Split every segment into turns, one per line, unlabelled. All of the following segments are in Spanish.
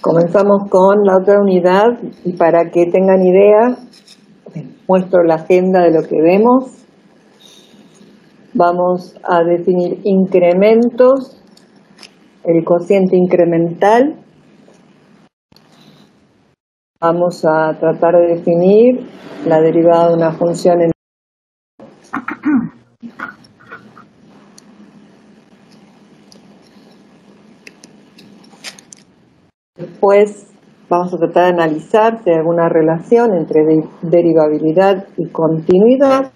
Comenzamos con la otra unidad y para que tengan idea, muestro la agenda de lo que vemos. Vamos a definir incrementos, el cociente incremental. Vamos a tratar de definir la derivada de una función en Después vamos a tratar de analizar si hay alguna relación entre derivabilidad y continuidad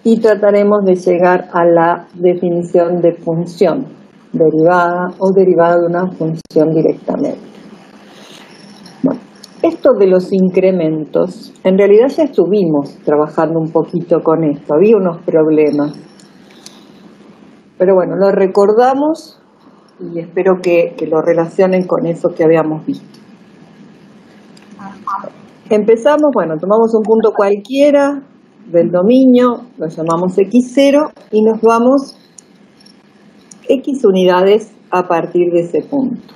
y trataremos de llegar a la definición de función derivada o derivada de una función directamente. Bueno, esto de los incrementos, en realidad ya estuvimos trabajando un poquito con esto, había unos problemas. Pero bueno, lo recordamos y espero que lo relacionen con eso que habíamos visto. Empezamos, bueno, tomamos un punto cualquiera del dominio, lo llamamos x0 y nos vamos x unidades a partir de ese punto.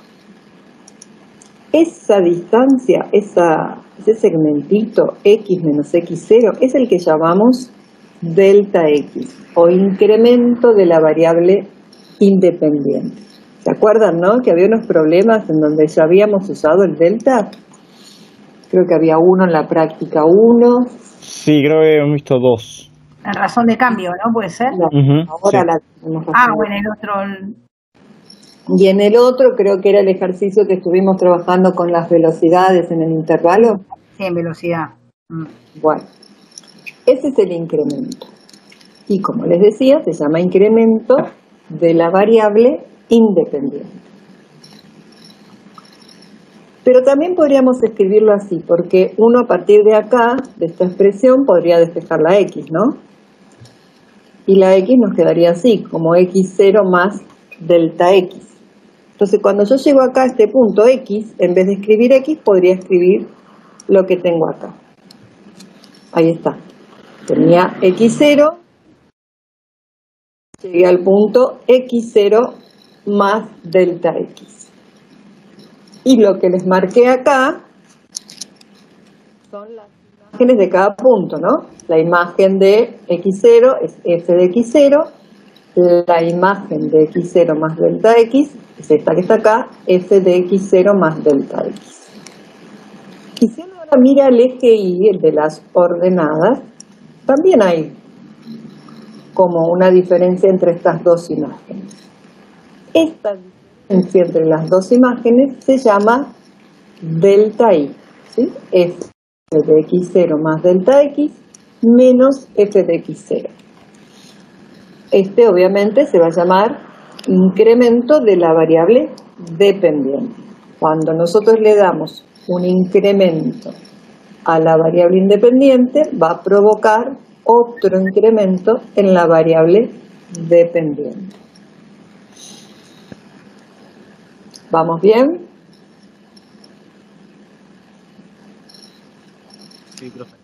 Esa distancia, ese segmentito x menos x0 es el que llamamos delta x o incremento de la variable independiente. ¿Se acuerdan, no? Que había unos problemas en donde ya habíamos usado el delta. Creo que había uno en la práctica 1.
Sí, creo que hemos visto 2.
La razón de cambio, ¿no? ¿Puede ser?
No, ahora sí. La tenemos razón.
O en el otro.
Y en el otro creo que era el ejercicio que estuvimos trabajando con las velocidades en el intervalo.
Sí, en velocidad.
Bueno, ese es el incremento. Y como les decía, se llama incremento de la variable independiente. Pero también podríamos escribirlo así, porque uno a partir de acá, de esta expresión, podría despejar la x, ¿no? Y la x nos quedaría así, como x0 más delta x. Entonces, cuando yo llego acá a este punto x, en vez de escribir x, podría escribir lo que tengo acá. Ahí está. Tenía x0, llegué al punto x0 más delta x. Y lo que les marqué acá son las imágenes de cada punto, ¿no? La imagen de x0 es f de x0, la imagen de x0 más delta x es esta que está acá, f de x0 más delta x. Y si uno ahora mira el eje y el de las ordenadas, también hay como una diferencia entre estas dos imágenes. Esta diferencia entre las dos imágenes se llama delta y, ¿sí? F de x0 más delta x menos f de x0. Este obviamente se va a llamar incremento de la variable dependiente. Cuando nosotros le damos un incremento a la variable independiente, va a provocar otro incremento en la variable dependiente. ¿Vamos bien?
Sí, profe.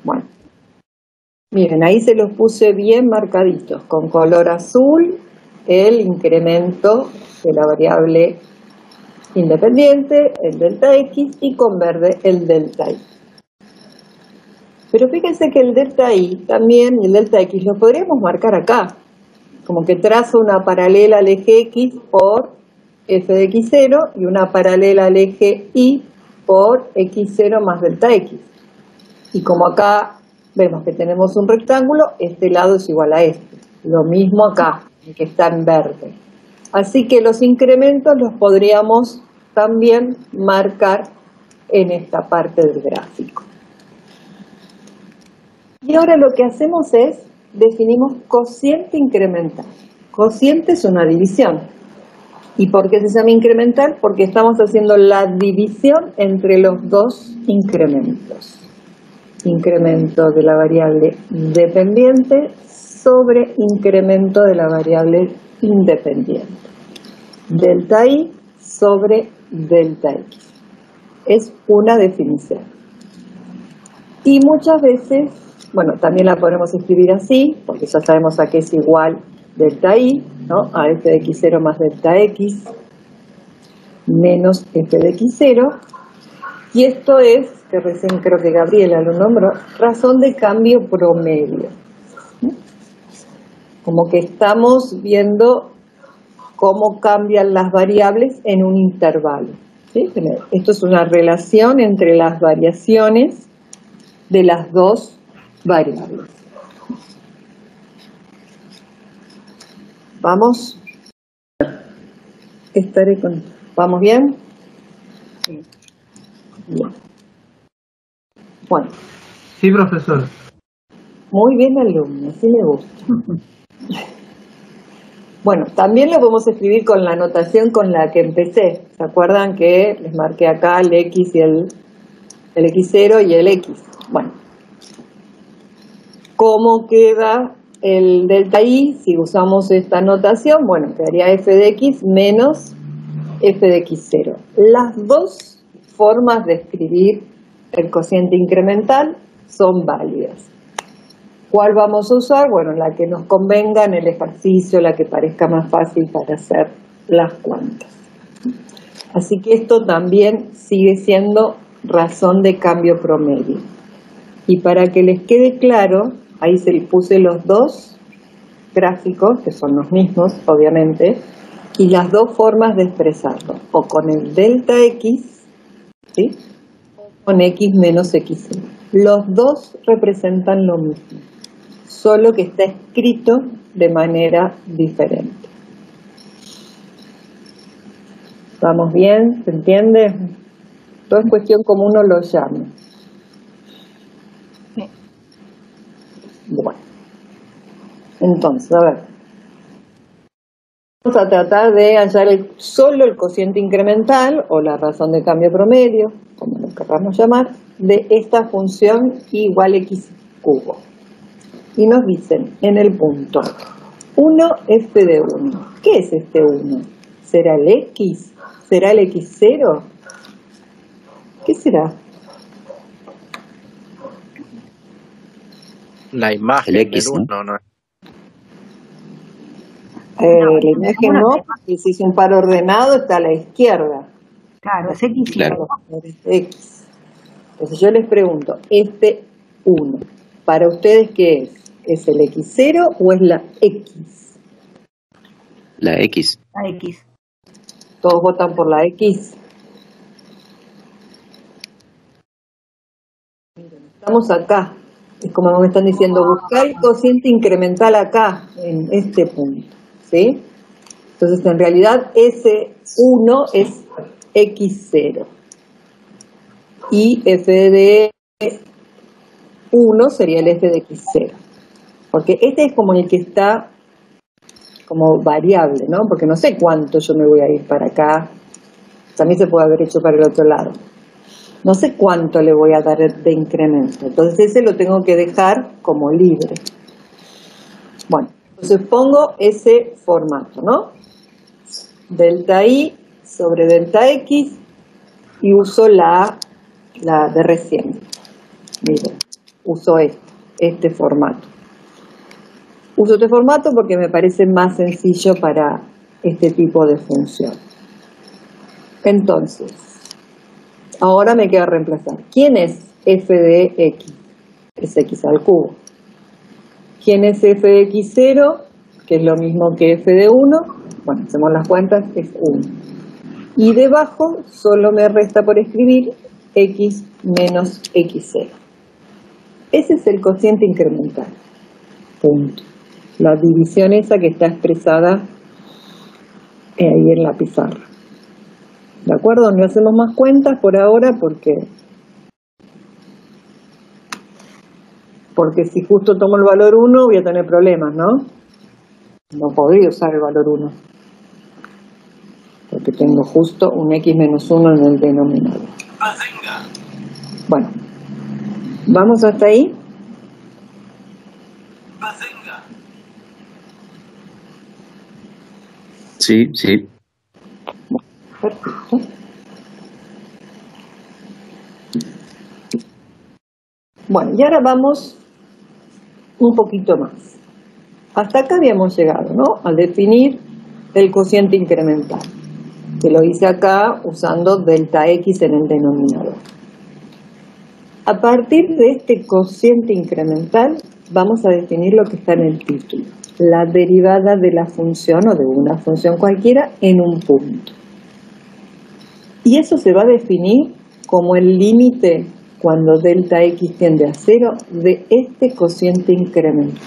Bueno. Miren, ahí se los puse bien marcaditos, con color azul el incremento de la variable independiente, el delta x, y con verde el delta y. Pero fíjense que el delta y también y el delta x lo podríamos marcar acá, como que trazo una paralela al eje x por f de x0 y una paralela al eje y por x0 más delta x. Y como acá vemos que tenemos un rectángulo, este lado es igual a este. Lo mismo acá, que está en verde. Así que los incrementos los podríamos también marcar en esta parte del gráfico. Y ahora lo que hacemos es, definimos cociente incremental. Cociente es una división. ¿Y por qué se llama incremental? Porque estamos haciendo la división entre los dos incrementos. Incremento de la variable dependiente sobre incremento de la variable independiente. Delta y sobre delta x. Es una definición. Y muchas veces, bueno, también la podemos escribir así, porque ya sabemos a qué es igual delta y, ¿no? A f de x0 más delta x. menos f de x0. Y esto es, que recién creo que Gabriela lo nombró, razón de cambio promedio. Como que estamos viendo cómo cambian las variables en un intervalo, ¿sí? Esto es una relación entre las variaciones de las dos variables. ¿Vamos? ¿Vamos bien?
Sí.
Bien. Bueno.
Sí, profesor.
Muy bien, alumno, así me gusta. Bueno, también lo podemos escribir con la notación con la que empecé. ¿Se acuerdan que les marqué acá el x y el x0 y el x? Bueno, ¿cómo queda el delta i si usamos esta notación? Bueno, quedaría f de x menos f de x0. Las dos formas de escribir el cociente incremental son válidas. ¿Cuál vamos a usar? Bueno, la que nos convenga en el ejercicio, la que parezca más fácil para hacer las cuentas. Así que esto también sigue siendo razón de cambio promedio. Y para que les quede claro, ahí se les puse los dos gráficos, que son los mismos, obviamente, y las dos formas de expresarlo, o con el delta x, ¿sí? O con x menos x0. Los dos representan lo mismo, solo que está escrito de manera diferente. ¿Vamos bien? ¿Se entiende? Todo es cuestión como uno lo llame. Bueno. Entonces, a ver. Vamos a tratar de hallar solo el cociente incremental o la razón de cambio promedio, como lo queramos llamar, de esta función igual x cubo. Y nos dicen en el punto 1 f de 1. ¿Qué es este 1? ¿Será el x? ¿Será el x0? ¿Qué será?
La imagen
El X,
del 1, ¿no?
La imagen no, porque si es un par ordenado está a la izquierda.
Claro, es x.
Claro.
X. Entonces yo les pregunto, este 1, ¿para ustedes qué es? ¿Es el x0 o es la x?
La X.
La x.
¿Todos votan por la x? Estamos acá. Es como me están diciendo, buscar el cociente incremental acá, en este punto. ¿Sí? Entonces, en realidad, ese 1 es x0. Y f de 1 sería el f de x0. Porque este es como el que está como variable, ¿no? Porque no sé cuánto yo me voy a ir para acá. También se puede haber hecho para el otro lado. No sé cuánto le voy a dar de incremento. Entonces ese lo tengo que dejar como libre. Bueno, entonces pongo ese formato, ¿no? Delta i sobre delta x y uso la de recién. Miren, uso este formato. Uso este formato porque me parece más sencillo para este tipo de función. Entonces, ahora me queda reemplazar. ¿Quién es f de x? Es x al cubo. ¿Quién es f de x0? Que es lo mismo que f de 1. Bueno, hacemos las cuentas, es 1. Y debajo solo me resta por escribir x menos x0. Ese es el cociente incremental. Punto. La división esa que está expresada ahí en la pizarra. ¿De acuerdo? No hacemos más cuentas por ahora porque si justo tomo el valor 1 voy a tener problemas, ¿no? No podría usar el valor 1. Porque tengo justo un x menos 1 en el denominador. Bueno, ¿vamos hasta ahí?
Sí, sí.
Perfecto. Bueno, y ahora vamos un poquito más. Hasta acá habíamos llegado, ¿no? A definir el cociente incremental. que lo hice acá usando delta X en el denominador. A partir de este cociente incremental, vamos a definir lo que está en el título, la derivada de la función o de una función cualquiera en un punto. Y eso se va a definir como el límite cuando delta X tiende a 0 de este cociente incremental.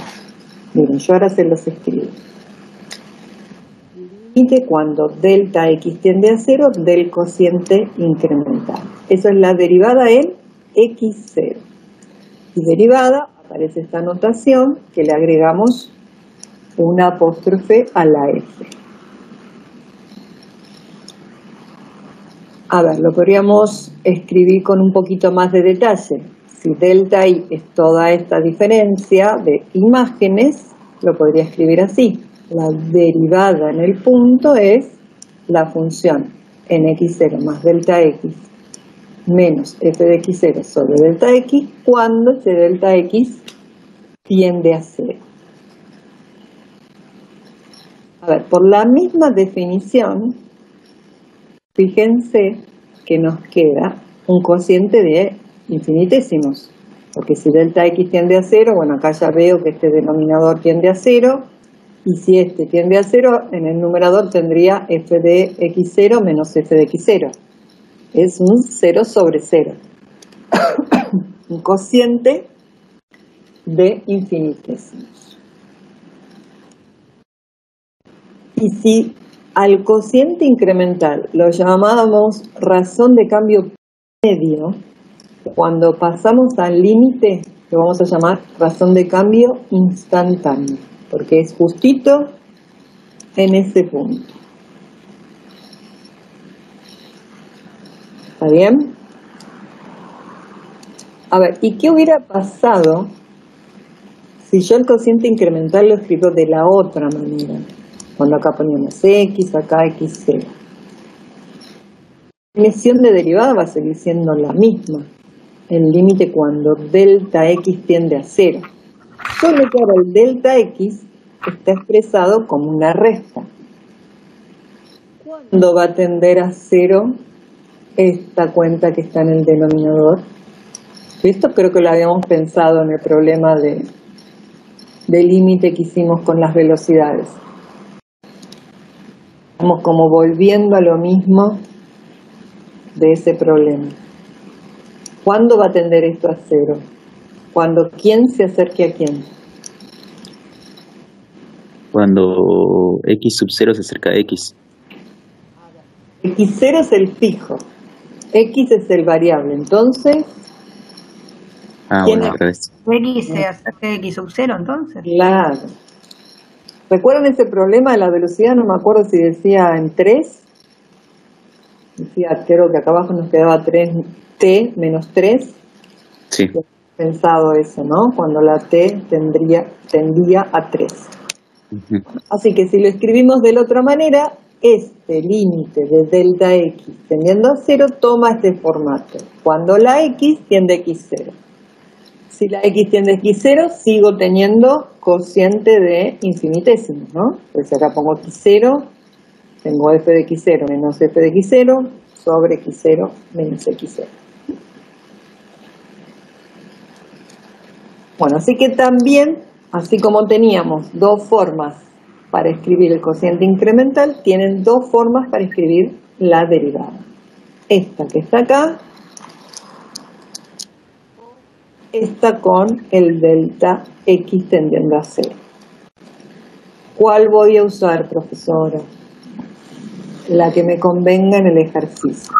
Miren, yo ahora se los escribo. Límite cuando delta X tiende a 0 del cociente incremental. Eso es la derivada en X0. Y derivada, aparece esta notación que le agregamos una apóstrofe a la F. A ver, lo podríamos escribir con un poquito más de detalle. Si delta I es toda esta diferencia de imágenes, lo podría escribir así. La derivada en el punto es la función en x0 más delta x menos f de x0 sobre delta x cuando ese delta x tiende a 0. A ver, por la misma definición, fíjense que nos queda un cociente de infinitésimos, porque si delta x tiende a 0, bueno, acá ya veo que este denominador tiende a 0, y si este tiende a 0, en el numerador tendría f de x0 menos f de x0. Es un 0 sobre 0, un cociente de infinitésimos. Y si al cociente incremental lo llamábamos razón de cambio medio, cuando pasamos al límite lo vamos a llamar razón de cambio instantáneo, porque es justito en ese punto. ¿Está bien? A ver, ¿y qué hubiera pasado si yo el cociente incremental lo escribo de la otra manera? Cuando acá poníamos x, acá x0. La definición de derivada va a seguir siendo la misma. El límite cuando delta x tiende a 0. Solo que ahora el delta x está expresado como una resta. ¿Cuándo va a tender a 0 esta cuenta que está en el denominador? Esto creo que lo habíamos pensado en el problema de límite que hicimos con las velocidades. Estamos como volviendo a lo mismo de ese problema. ¿Cuándo va a tender esto a 0? Cuando ¿quién se acerque a quién?
Cuando x sub 0 se acerca a x.
X0 es el fijo, X es el variable, entonces...
Bueno, al revés.
X se acerca de X sub 0, entonces.
Claro. ¿Recuerdan ese problema de la velocidad? No me acuerdo si decía en 3. Decía, creo que acá abajo nos quedaba 3t menos 3.
Sí.
Pensado eso, ¿no? Cuando la t tendía a 3. Así que si lo escribimos de la otra manera, este límite de delta x tendiendo a 0 toma este formato. Cuando la x tiende a x0. Si la x tiende a x0, sigo teniendo cociente de infinitesimos, ¿no? Pues acá pongo x0, tengo f de x0 menos f de x0 sobre x0 menos x0. Bueno, así que también, así como teníamos dos formas para escribir el cociente incremental, tienen dos formas para escribir la derivada. Esta que está acá, esta con el delta x tendiendo a 0. ¿Cuál voy a usar, profesora? La que me convenga en el ejercicio.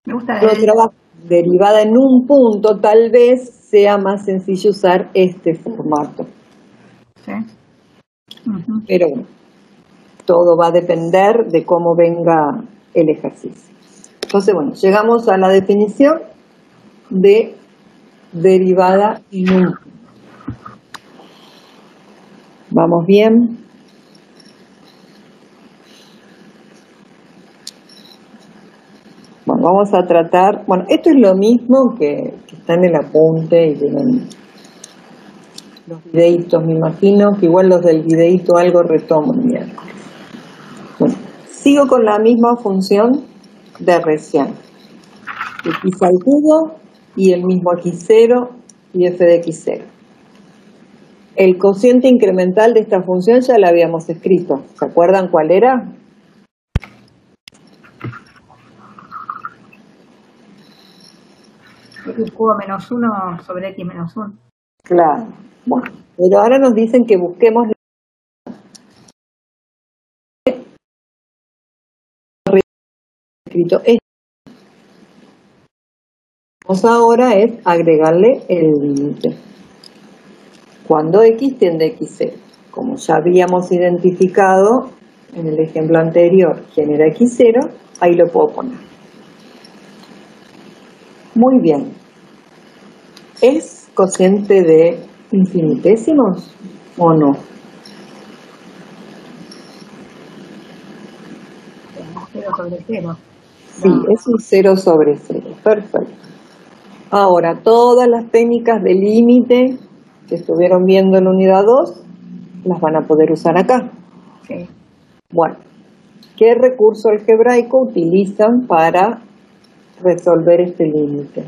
Me gusta
Yo trabajo derivada en un punto, tal vez sea más sencillo usar este formato.
Sí.
Pero bueno, todo va a depender de cómo venga el ejercicio. Entonces, bueno, llegamos a la definición de derivada en un punto. ¿Vamos bien? Bueno, vamos a tratar, bueno, esto es lo mismo que está en el apunte y tienen los videitos, me imagino que igual los del videito algo retoman miércoles. sigo con la misma función de recién. X al cubo y el mismo x0 y f de x0. El cociente incremental de esta función ya la habíamos escrito. ¿Se acuerdan cuál era?
X cubo menos 1 sobre X menos 1.
Claro. Bueno, pero ahora nos dicen que busquemos escrito esto. Vamos ahora es agregarle el límite. Cuando x tiende a x0. Como ya habíamos identificado en el ejemplo anterior quién era x0, ahí lo puedo poner. Muy bien. ¿Es cociente de infinitesimos o no?
Cero sobre 0.
Sí, es un 0 sobre 0. Perfecto. Ahora, todas las técnicas de límite que estuvieron viendo en la unidad 2, las van a poder usar acá.
Sí.
Bueno, ¿qué recurso algebraico utilizan para resolver este límite?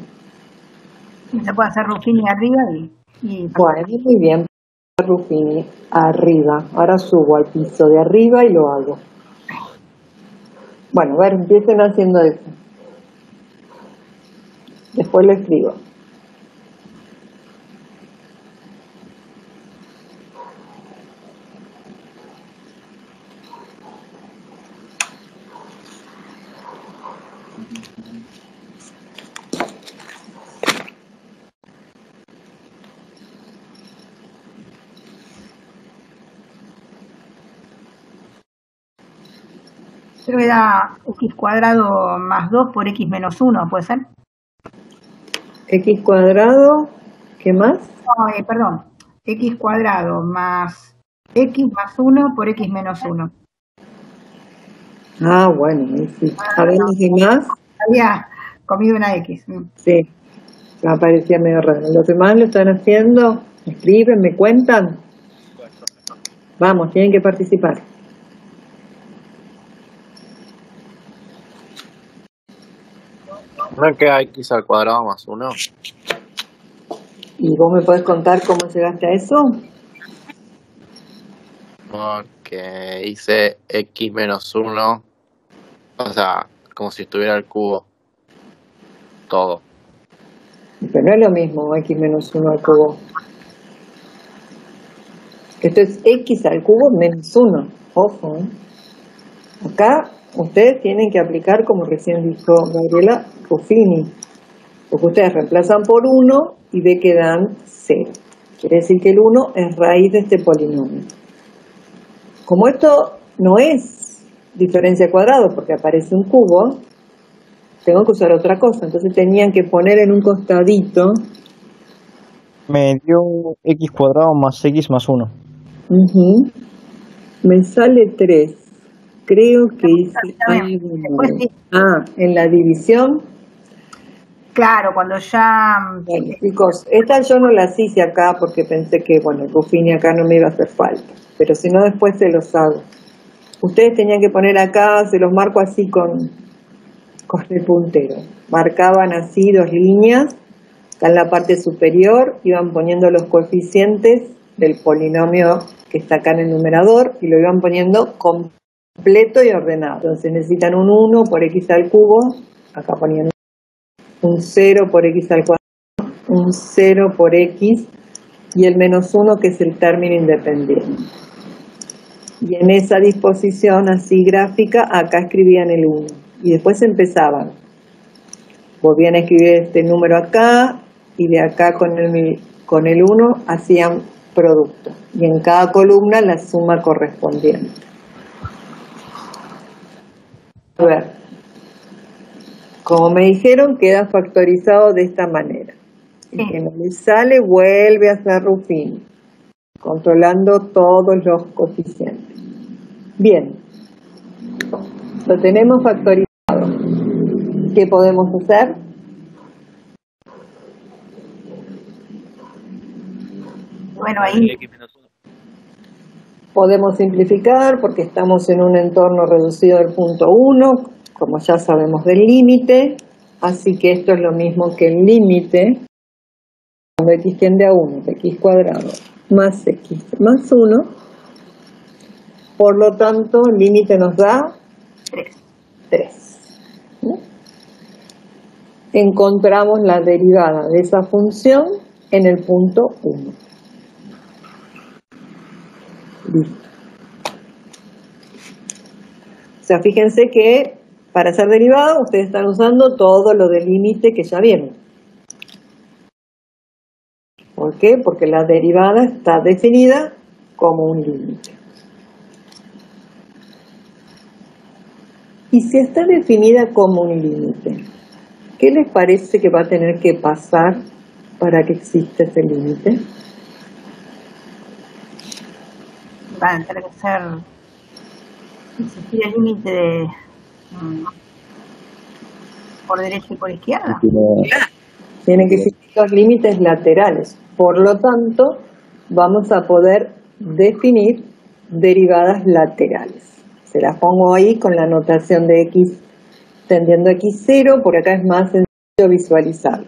Se puede hacer Ruffini arriba y
Bueno, muy bien, Ruffini, arriba. Ahora subo al piso de arriba y lo hago. Bueno, a ver, empiecen haciendo eso. Después lo escribo.
creo que era X cuadrado más 2 por X menos 1, ¿puede ser?
X cuadrado, ¿qué más?
No, perdón. X cuadrado más X más 1 por X menos 1.
Ah, bueno, ahí sí. A ver los demás.
Había comido una X.
Sí, me parecía medio raro. ¿Los demás lo están haciendo? ¿Me escriben? ¿Me cuentan? Vamos, tienen que participar.
¿No queda x al cuadrado más 1?
¿Y vos me podés contar cómo llegaste a eso?
Porque hice x menos 1, o sea, como si estuviera el cubo. Todo.
Pero no es lo mismo x menos 1 al cubo. Esto es x al cubo menos 1. Ojo, ¿eh? Acá ustedes tienen que aplicar, como recién dijo Gabriela, Ruffini. Porque ustedes reemplazan por 1 y ve que dan 0. Quiere decir que el 1 es raíz de este polinomio. Como esto no es diferencia cuadrado porque aparece un cubo, tengo que usar otra cosa. Entonces tenían que poner en un costadito.
Me dio x cuadrado más x más 1.
Me sale 3. Creo que hice algo
Después
mal.
sí.
En la división.
Claro, cuando ya...
Bueno, chicos, esta yo no las hice acá porque pensé que, bueno, el Ruffini acá no me iba a hacer falta. Pero si no, después se los hago. Ustedes tenían que poner acá, se los marco así con el puntero. Marcaban así 2 líneas. Acá en la parte superior iban poniendo los coeficientes del polinomio que está acá en el numerador y lo iban poniendo completo y ordenado. Entonces necesitan un 1 por x al cubo. Acá ponían un 0 por x al cuadrado, un 0 por x y el menos 1 que es el término independiente. Y en esa disposición así gráfica, acá escribían el 1 y después empezaban. Volvían a escribir este número acá y de acá con el 1 hacían producto. Y en cada columna la suma correspondiente. A ver. Como me dijeron, queda factorizado de esta manera. El que no le sale, vuelve a hacer Ruffini, controlando todos los coeficientes. Bien, lo tenemos factorizado. ¿Qué podemos hacer?
Bueno, ahí...
Podemos simplificar porque estamos en un entorno reducido del punto 1, como ya sabemos del límite, así que esto es lo mismo que el límite cuando x tiende a 1, x cuadrado más x más 1, por lo tanto el límite nos da 3. Encontramos la derivada de esa función en el punto 1. Listo. O sea, fíjense que para hacer derivada ustedes están usando todo lo del límite que ya vieron. ¿Por qué? Porque la derivada está definida como un límite. Y si está definida como un límite, ¿qué les parece que va a tener que pasar para que exista ese límite?
Va a tener que ser existir el límite de por derecha y por izquierda.
Tienen que existir los límites laterales. Por lo tanto, vamos a poder definir derivadas laterales. Se las pongo ahí con la notación de x tendiendo a x0, porque acá es más sencillo visualizarlo.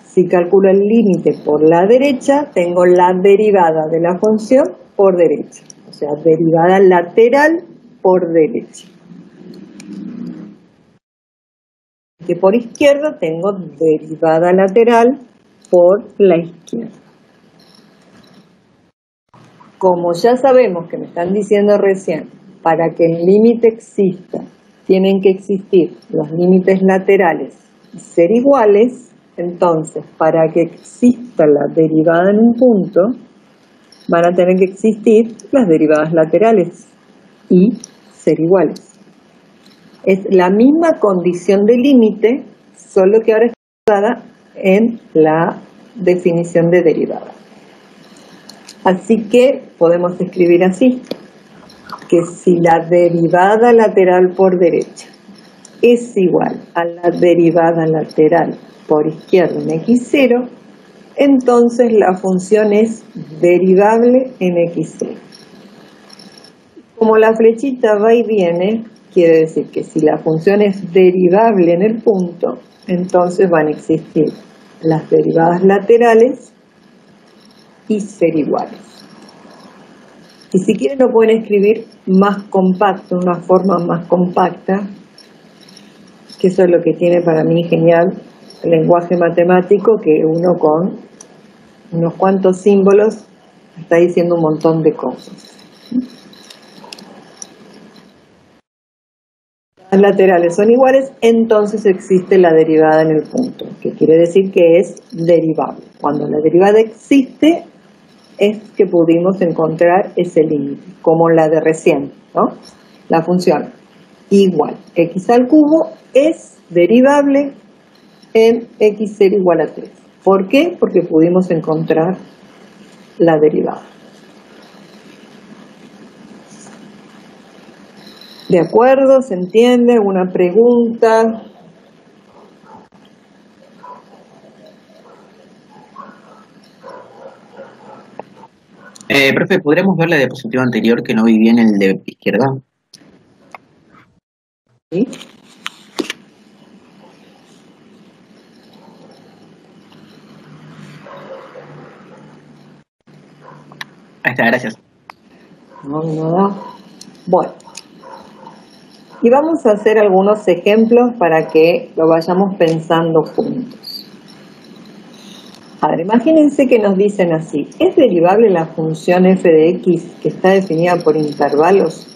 Si calculo el límite por la derecha, tengo la derivada de la función por derecha. O sea, derivada lateral por derecha. Que por izquierda tengo derivada lateral por la izquierda. Como ya sabemos que me están diciendo recién, para que el límite exista, tienen que existir los límites laterales y ser iguales, entonces para que exista la derivada en un punto, van a tener que existir las derivadas laterales y ser iguales. Es la misma condición de límite, solo que ahora está basada en la definición de derivada. Así que podemos escribir así, que si la derivada lateral por derecha es igual a la derivada lateral por izquierda en x0, entonces la función es derivable en x0. Como la flechita va y viene, quiere decir que si la función es derivable en el punto, entonces van a existir las derivadas laterales y ser iguales. Y si quieren lo pueden escribir más compacto, una forma más compacta, que eso es lo que tiene para mí genial el lenguaje matemático, que uno con unos cuantos símbolos está diciendo un montón de cosas. Las laterales son iguales, entonces existe la derivada en el punto, que quiere decir que es derivable. Cuando la derivada existe, es que pudimos encontrar ese límite, como la de recién, ¿no? La función igual x al cubo es derivable en x0 igual a 3. ¿Por qué? Porque pudimos encontrar la derivada. ¿De acuerdo? ¿Se entiende? ¿Alguna pregunta?
Profe, ¿podríamos ver la diapositiva anterior que no vi bien el de izquierda?
¿Sí?
Ahí está, gracias.
No, nada. Bueno. Y vamos a hacer algunos ejemplos para que lo vayamos pensando juntos. A ver, imagínense que nos dicen así, ¿es derivable la función f de x que está definida por intervalos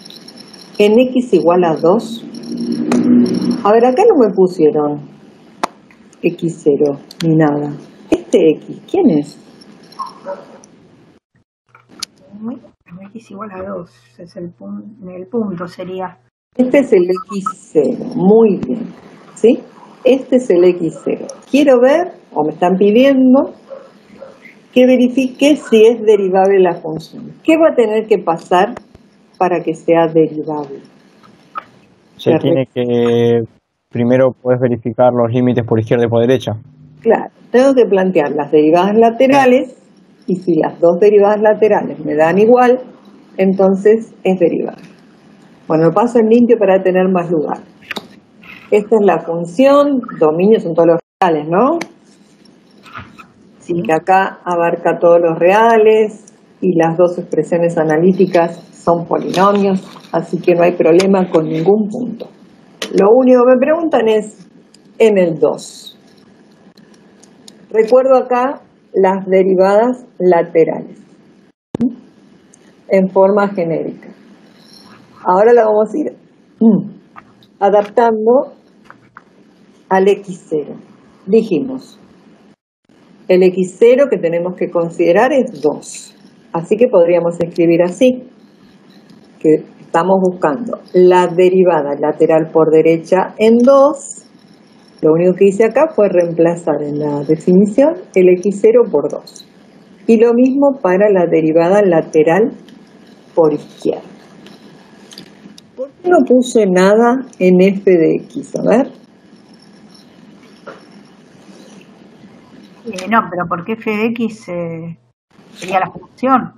en x igual a 2? A ver, acá no me pusieron x0 ni nada. Este x, ¿quién es?
X igual a 2, es el punto sería.
Este es el x0, muy bien, ¿sí? Este es el x0. Quiero ver, o me están pidiendo, que verifique si es derivable la función. ¿Qué va a tener que pasar para que sea derivable?
Se tiene que, primero puedes verificar los límites por izquierda y por derecha.
Claro, tengo que plantear las derivadas laterales, y si las dos derivadas laterales me dan igual, entonces es derivada. Bueno, lo paso en limpio para tener más lugar. Esta es la función, dominios son todos los reales, ¿no? Así que acá abarca todos los reales y las dos expresiones analíticas son polinomios, así que no hay problema con ningún punto. Lo único que me preguntan es en el 2. Recuerdo acá las derivadas laterales en forma genérica. Ahora la vamos a ir adaptando al x0. Dijimos, el x0 que tenemos que considerar es 2. Así que podríamos escribir así, que estamos buscando la derivada lateral por derecha en 2. Lo único que hice acá fue reemplazar en la definición el x0 por 2. Y lo mismo para la derivada lateral por izquierda. ¿Por qué no puse nada en f de x? A ver.
No, pero ¿por qué f de x sería la función?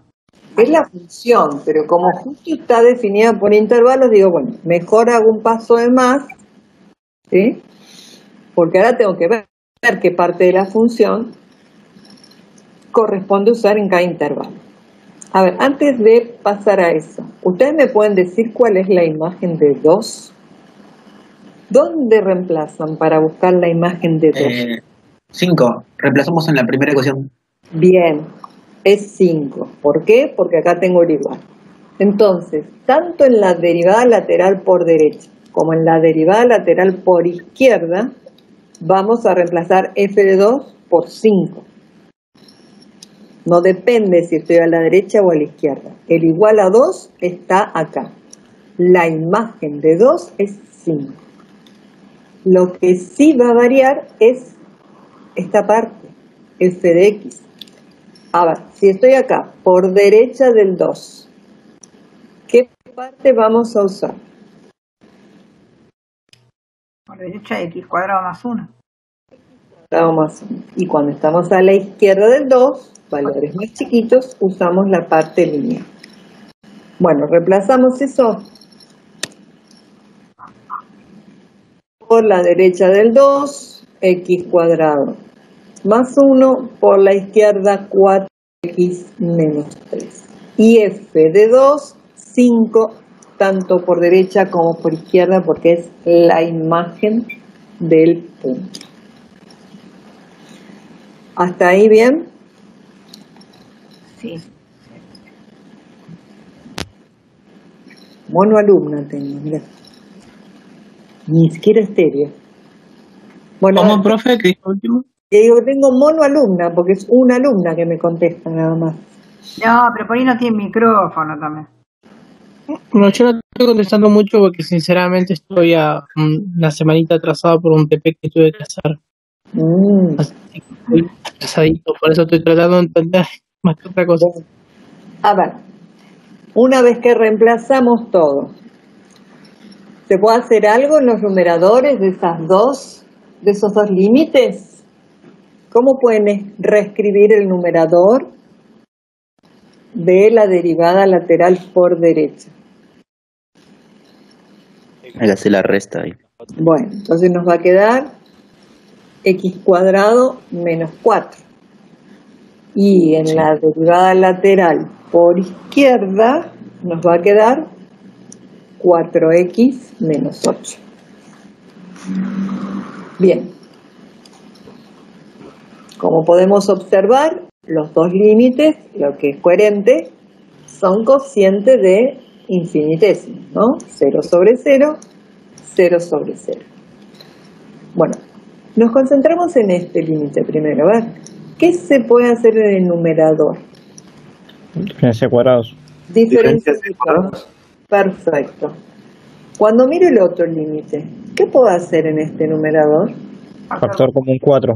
Es la función, pero como justo está definida por intervalos, digo, bueno, mejor hago un paso de más, ¿sí? Porque ahora tengo que ver qué parte de la función corresponde usar en cada intervalo. A ver, antes de pasar a eso, ¿ustedes me pueden decir cuál es la imagen de 2? ¿Dónde reemplazan para buscar la imagen de 2?
5. Reemplazamos en la primera ecuación.
Bien, es 5. ¿Por qué? Porque acá tengo el igual. Entonces, tanto en la derivada lateral por derecha como en la derivada lateral por izquierda, vamos a reemplazar f de 2 por 5. No depende si estoy a la derecha o a la izquierda. El igual a 2 está acá. La imagen de 2 es 5. Lo que sí va a variar es esta parte, f de x. A ver, si estoy acá, por derecha del 2, ¿qué parte vamos a usar?
Por derecha de x cuadrado más 1.
Más 1. Y cuando estamos a la izquierda del 2, valores más chiquitos, usamos la parte lineal. Bueno, reemplazamos eso por la derecha del 2, x cuadrado más 1, por la izquierda 4x menos 3. Y f de 2, 5, tanto por derecha como por izquierda, porque es la imagen del punto. ¿Hasta ahí bien?
Sí.
Monoalumna tengo, mira. Ni siquiera estéreo. Bueno,
¿Cómo, profe? ¿Qué dijo último?
digo, tengo monoalumna, porque es una alumna que me contesta nada más.
No, pero por ahí no tiene micrófono también.
No, yo no estoy contestando mucho porque sinceramente estoy una semanita atrasada por un TP que tuve que hacer. Así que estoy atrasadito, por eso estoy tratando de entender más que otra cosa.
Bueno, a ver, una vez que reemplazamos todo, ¿se puede hacer algo en los numeradores de esos dos límites? ¿Cómo pueden reescribir el numerador de la derivada lateral por derecha?
Hay que hacer la resta ahí.
Bueno, entonces nos va a quedar x cuadrado menos 4. Y en la derivada lateral por izquierda nos va a quedar 4x menos 8. Bien. Como podemos observar, los dos límites, lo que es coherente, son cocientes de infinitesimos, ¿no? 0 sobre 0, 0 sobre 0. Bueno, nos concentramos en este límite primero. A ver, ¿qué se puede hacer en el numerador?
Diferencia de cuadrados.
Diferencias de cuadrados. Perfecto. Cuando miro el otro límite, ¿qué puedo hacer en este numerador?
Factor común 4.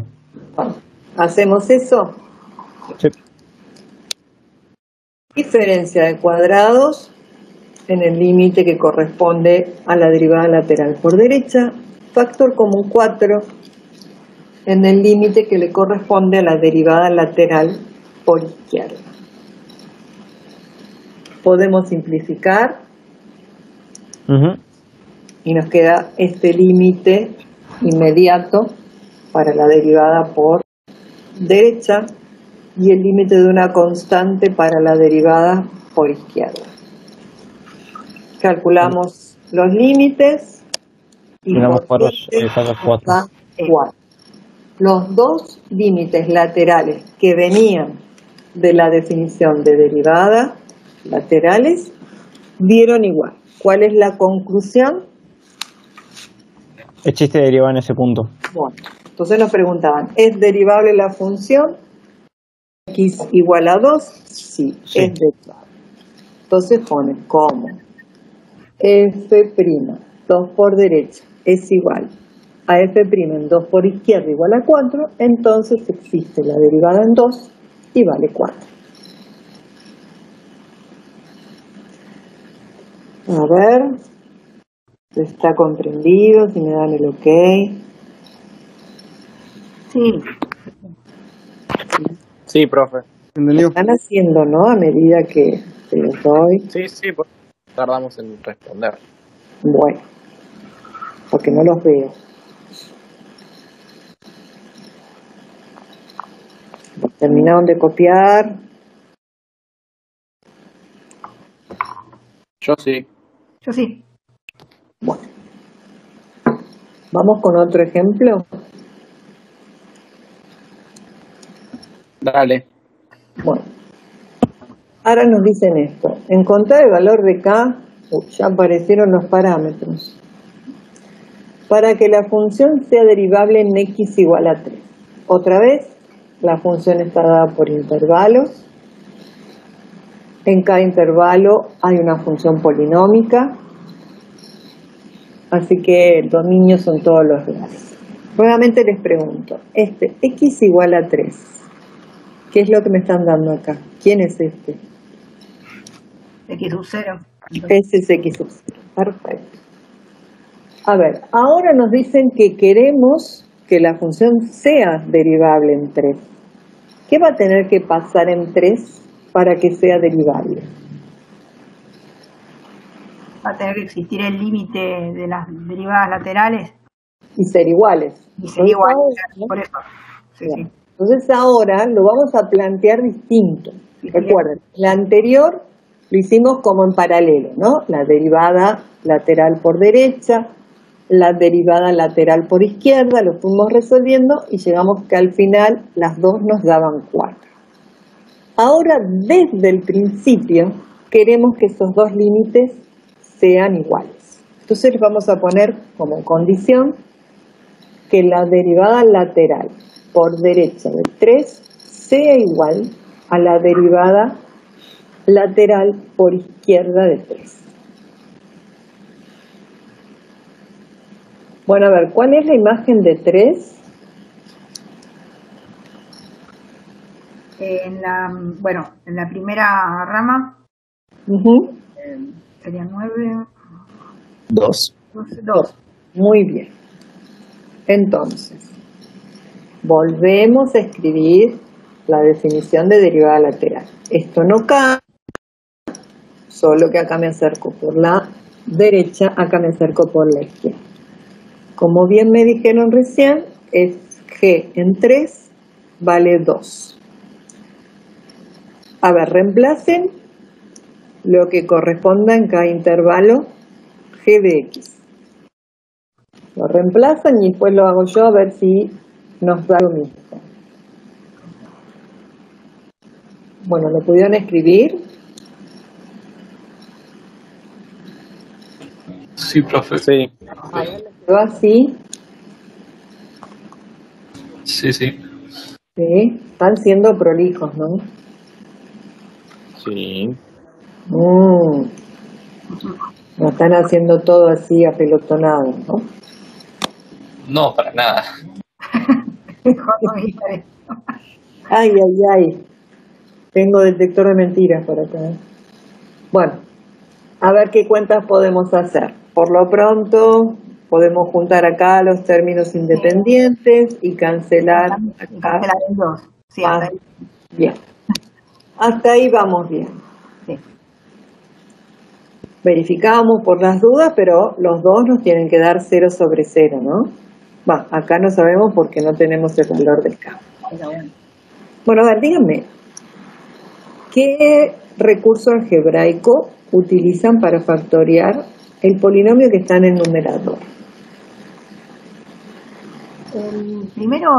¿Hacemos eso?
Sí.
Diferencia de cuadrados en el límite que corresponde a la derivada lateral por derecha, factor común 4 en el límite que le corresponde a la derivada lateral por izquierda. podemos simplificar
Ujú.
y nos queda este límite inmediato para la derivada por derecha y el límite de una constante para la derivada por izquierda. Calculamos los límites y
Tenemos
por
cuatro,
siete
faltan
nos da
4.
4. Los dos límites laterales que venían de la definición de derivada laterales dieron igual. ¿Cuál es la conclusión?
El chiste deriva en ese punto.
Bueno, entonces nos preguntaban, ¿es derivable la función x igual a 2? Sí,
Sí.
es derivable. Entonces pone como f', 2 por derecha, es igual a f' en 2 por izquierda igual a 4, entonces existe la derivada en 2 y vale 4. A ver, si está comprendido, si me dan el ok.
Sí,
Sí, profe.
¿Entendido?
Están haciendo, ¿no? A medida que los doy.
Sí, sí, porque tardamos en responder.
Bueno, porque no los veo. Terminaron de copiar.
Yo sí.
yo sí.
Bueno, vamos con otro ejemplo.
Dale.
Bueno, ahora nos dicen esto. Encontrar el valor de K, ya aparecieron los parámetros, para que la función sea derivable en x igual a 3. Otra vez, la función está dada por intervalos. En cada intervalo hay una función polinómica, así que el dominio son todos los lados. Nuevamente les pregunto, este x igual a 3, ¿qué es lo que me están dando acá? ¿Quién es este?
X sub 0.
Ese es x sub 0. Perfecto. A ver, ahora nos dicen que queremos que la función sea derivable en 3. ¿Qué va a tener que pasar en 3 para que sea derivable?
Va a tener que existir el límite de las derivadas laterales
Y ser iguales.
y ser igual.
¿No?
Por eso. Sí,
Bien.
sí.
Entonces ahora lo vamos a plantear distinto.
Sí,
Recuerden, la anterior lo hicimos como en paralelo, ¿no? La derivada lateral por derecha, la derivada lateral por izquierda, lo fuimos resolviendo y llegamos que al final las dos nos daban 4. Ahora, desde el principio, queremos que esos dos límites sean iguales. Entonces les vamos a poner como condición que la derivada lateral por derecha de 3 sea igual a la derivada lateral por izquierda de 3. Bueno, a ver, ¿cuál es la imagen de 3?
En la primera rama sería 9,
2.
12, 2.
Muy bien. Entonces, volvemos a escribir la definición de derivada lateral. Esto no cambia, solo que acá me acerco por la derecha, acá me acerco por la izquierda. Como bien me dijeron recién, es g en 3 vale 2. A ver, reemplacen lo que corresponda en cada intervalo g de x. Lo reemplazan y después lo hago yo a ver si nos da lo mismo. Bueno, ¿lo pudieron escribir?
Sí, profe.
Sí.
¿Quedó así?
Sí, sí.
Sí, están siendo prolijos, ¿no?
Sí.
No están haciendo todo así apelotonado, ¿no?
No, para nada.
Mejor no mirar eso.
Ay, ay, ay. Tengo detector de mentiras por acá. Bueno, a ver qué cuentas podemos hacer. Por lo pronto, podemos juntar acá los términos independientes y cancelar acá.
Cancelar el 2. Sí, hasta ahí.
Bien. Hasta ahí vamos bien.
Sí.
verificamos por las dudas, pero los dos nos tienen que dar 0 sobre 0, ¿no? Acá no sabemos porque no tenemos el valor del K. Bueno, a ver, díganme, ¿qué recurso algebraico utilizan para factoriar el polinomio que está en el numerador?
Primero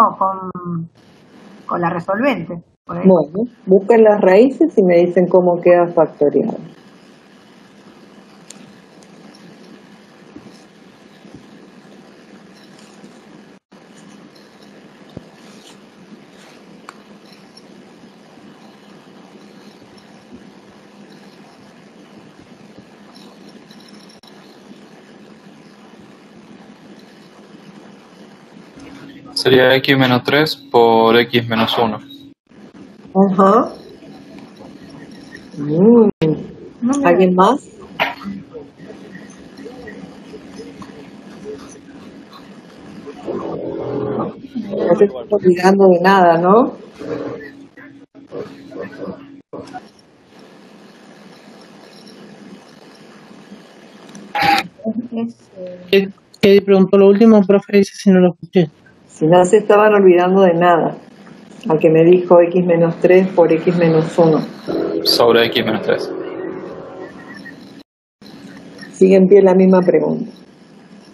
con la resolvente.
Bueno, buscan las raíces y me dicen cómo queda factoriado.
Sería x menos 3 por x menos 1.
Ajá. ¿Alguien más? No te estoy olvidando de nada, ¿no?
¿Qué preguntó lo último, profe? Dice si no lo escuché.
Si no se estaban olvidando de nada. Al que me dijo x menos 3 por x menos 1.
Sobre x menos 3.
Sigue en pie la misma pregunta.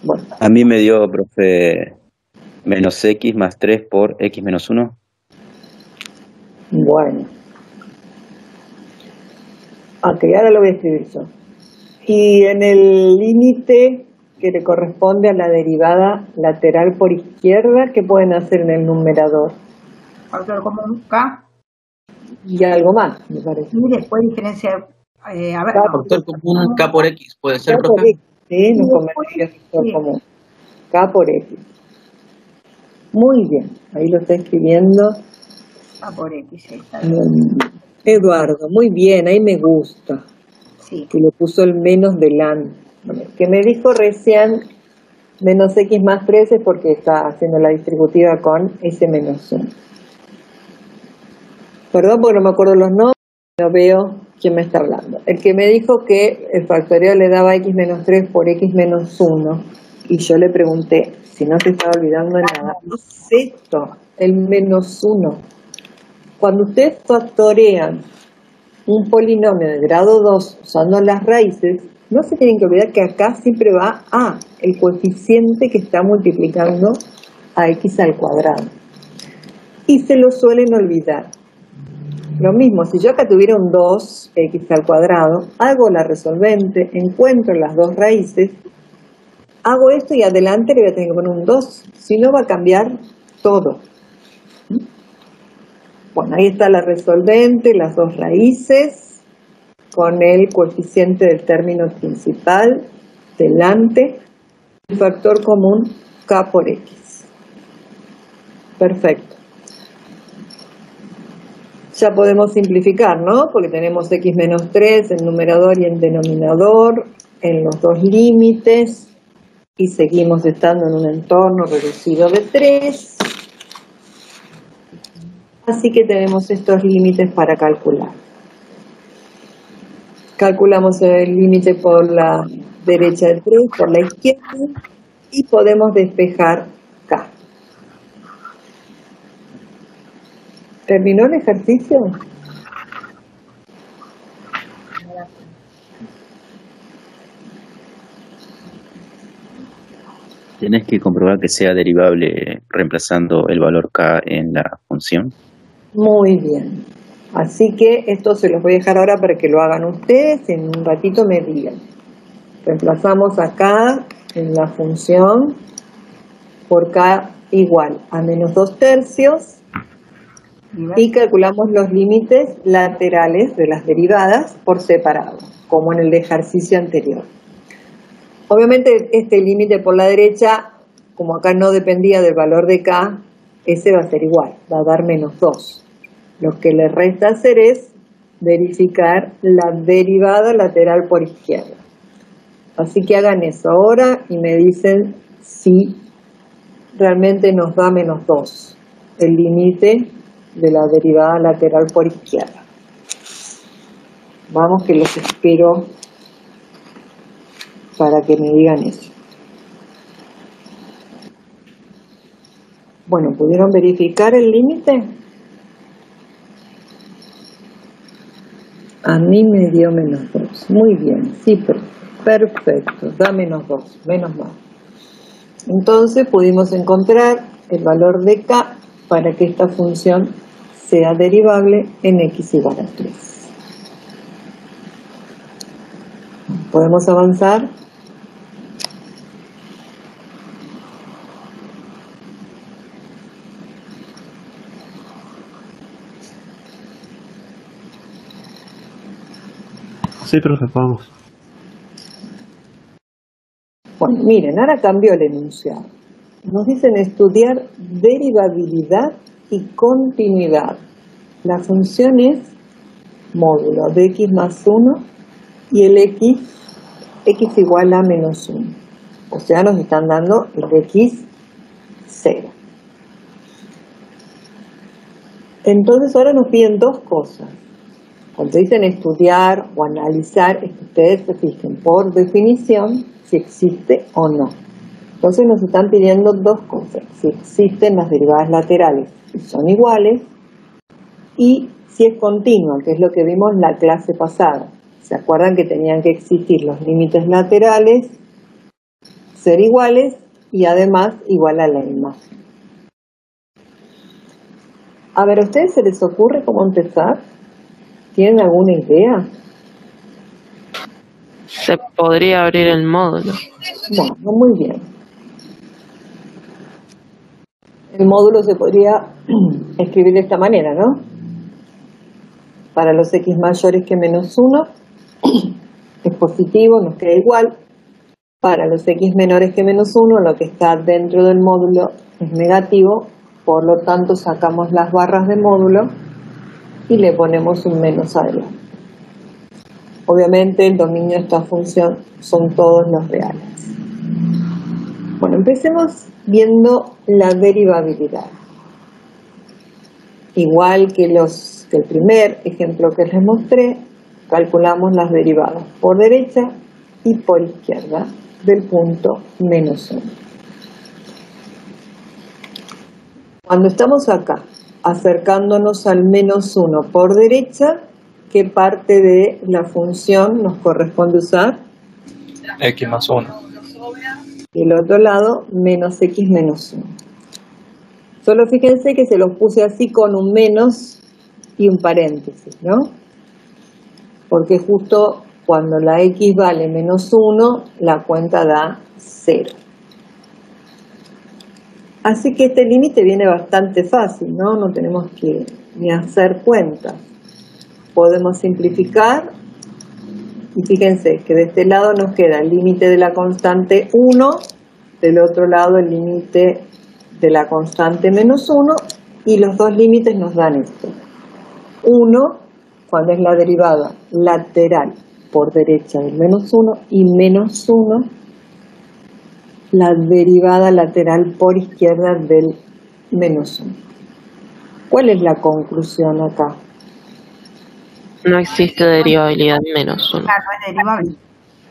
Bueno.
A mí me dio, profe, menos x más 3 por x menos 1.
Bueno. Ok, ahora lo voy a escribir yo. Y en el límite que le corresponde a la derivada lateral por izquierda, ¿qué pueden hacer en el numerador?
Factor común K.
Y algo más, me parece.
Y después diferenciar. A ver,
Factor común K por X, ¿puede ser,
K por
profe?
X, sí, nos convertiría en factor común. K por X. Muy bien, ahí lo está escribiendo.
K por X, está
Eduardo, muy bien, ahí me gusta.
Sí.
Que le puso el menos delante. Que me dijo recién menos x más 13 porque está haciendo la distributiva con s menos 1. Perdón porque no me acuerdo los nombres, no veo quién me está hablando. El que me dijo que el factorial le daba x menos 3 por x menos 1 y yo le pregunté si no te estaba olvidando de nada. ¿Qué es esto? El menos 1. Cuando ustedes factorean un polinomio de grado 2 usando las raíces, no se tienen que olvidar que acá siempre va a el coeficiente que está multiplicando a x al cuadrado. Y se lo suelen olvidar. Lo mismo, si yo acá tuviera un 2x al cuadrado, hago la resolvente, encuentro las dos raíces, hago esto y adelante le voy a tener que poner un 2, si no va a cambiar todo. Bueno, ahí está la resolvente, las dos raíces, con el coeficiente del término principal delante, el factor común K por X. Perfecto. Ya podemos simplificar, ¿no? Porque tenemos x menos 3 en numerador y en denominador, en los dos límites, y seguimos estando en un entorno reducido de 3. Así que tenemos estos límites para calcular. Calculamos el límite por la derecha de 3, por la izquierda, y podemos despejar K. ¿Terminó el ejercicio?
¿Tienes que comprobar que sea derivable reemplazando el valor K en la función?
Muy bien. Así que esto se los voy a dejar ahora para que lo hagan ustedes. En un ratito me digan. Reemplazamos acá en la función por K igual a menos 2/3 y calculamos los límites laterales de las derivadas por separado, como en el ejercicio anterior. Obviamente este límite por la derecha, como acá no dependía del valor de K, ese va a ser igual, va a dar menos 2. Lo que le resta hacer es verificar la derivada lateral por izquierda. Así que hagan eso ahora y me dicen si realmente nos da menos 2, el límite de la derivada lateral por izquierda. Vamos que los espero para que me digan eso. Bueno, ¿pudieron verificar el límite? A mí me dio -2. Muy bien, sí, perfecto, da -2, menos mal. Entonces pudimos encontrar el valor de k para que esta función sea derivable en x igual a 3. ¿Podemos avanzar?
Sí, profe, vamos.
Bueno, miren, ahora cambió el enunciado. Nos dicen estudiar derivabilidad y continuidad. La función es módulo de x más 1 y el x igual a -1. O sea, nos están dando el x 0. Entonces ahora nos piden dos cosas. Cuando dicen estudiar o analizar, es que ustedes se fijen por definición si existe o no. Entonces nos están pidiendo dos cosas: si existen las derivadas laterales y son iguales, y si es continua, que es lo que vimos en la clase pasada. ¿Se acuerdan que tenían que existir los límites laterales, ser iguales y además igual a la imagen? A ver, ¿a ustedes se les ocurre cómo empezar? ¿Tienen alguna idea?
Se podría abrir el módulo.
Bueno, muy bien. El módulo se podría escribir de esta manera, ¿no? Para los x mayores que -1 es positivo, nos queda igual. Para los x menores que -1, lo que está dentro del módulo es negativo, por lo tanto sacamos las barras de módulo y le ponemos un menos adelante. Obviamente el dominio de esta función son todos los reales. Bueno, empecemos viendo la derivabilidad. Igual que el primer ejemplo que les mostré, calculamos las derivadas por derecha y por izquierda del punto -1. Cuando estamos acá, acercándonos al -1 por derecha, ¿qué parte de la función nos corresponde usar?
X más 1.
Y el otro lado, menos x menos 1. Solo fíjense que se los puse así con un menos y un paréntesis, ¿no? Porque justo cuando la x vale -1, la cuenta da 0. Así que este límite viene bastante fácil, ¿no? No tenemos que ni hacer cuentas. Podemos simplificar y fíjense que de este lado nos queda el límite de la constante 1, del otro lado el límite de la constante -1 y los dos límites nos dan esto. 1 cuando es la derivada lateral por derecha del -1 y -1 la derivada lateral por izquierda del -1. ¿Cuál es la conclusión acá?
No existe derivabilidad en -1.
No es derivable.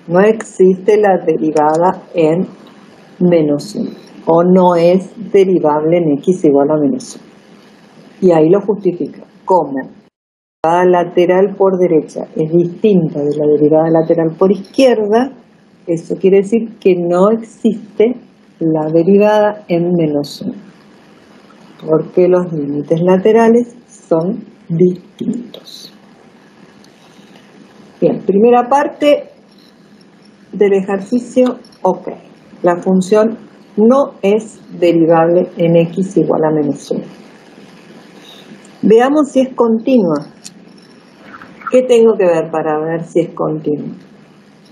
No existe la derivada en -1 o no es derivable en x igual a -1. Y ahí lo justifica. ¿Cómo? La derivada lateral por derecha es distinta de la derivada lateral por izquierda. Eso quiere decir que no existe la derivada en -1, porque los límites laterales son distintos. Bien, primera parte del ejercicio, ok. La función no es derivable en x igual a -1. Veamos si es continua. ¿Qué tengo que ver para ver si es continua?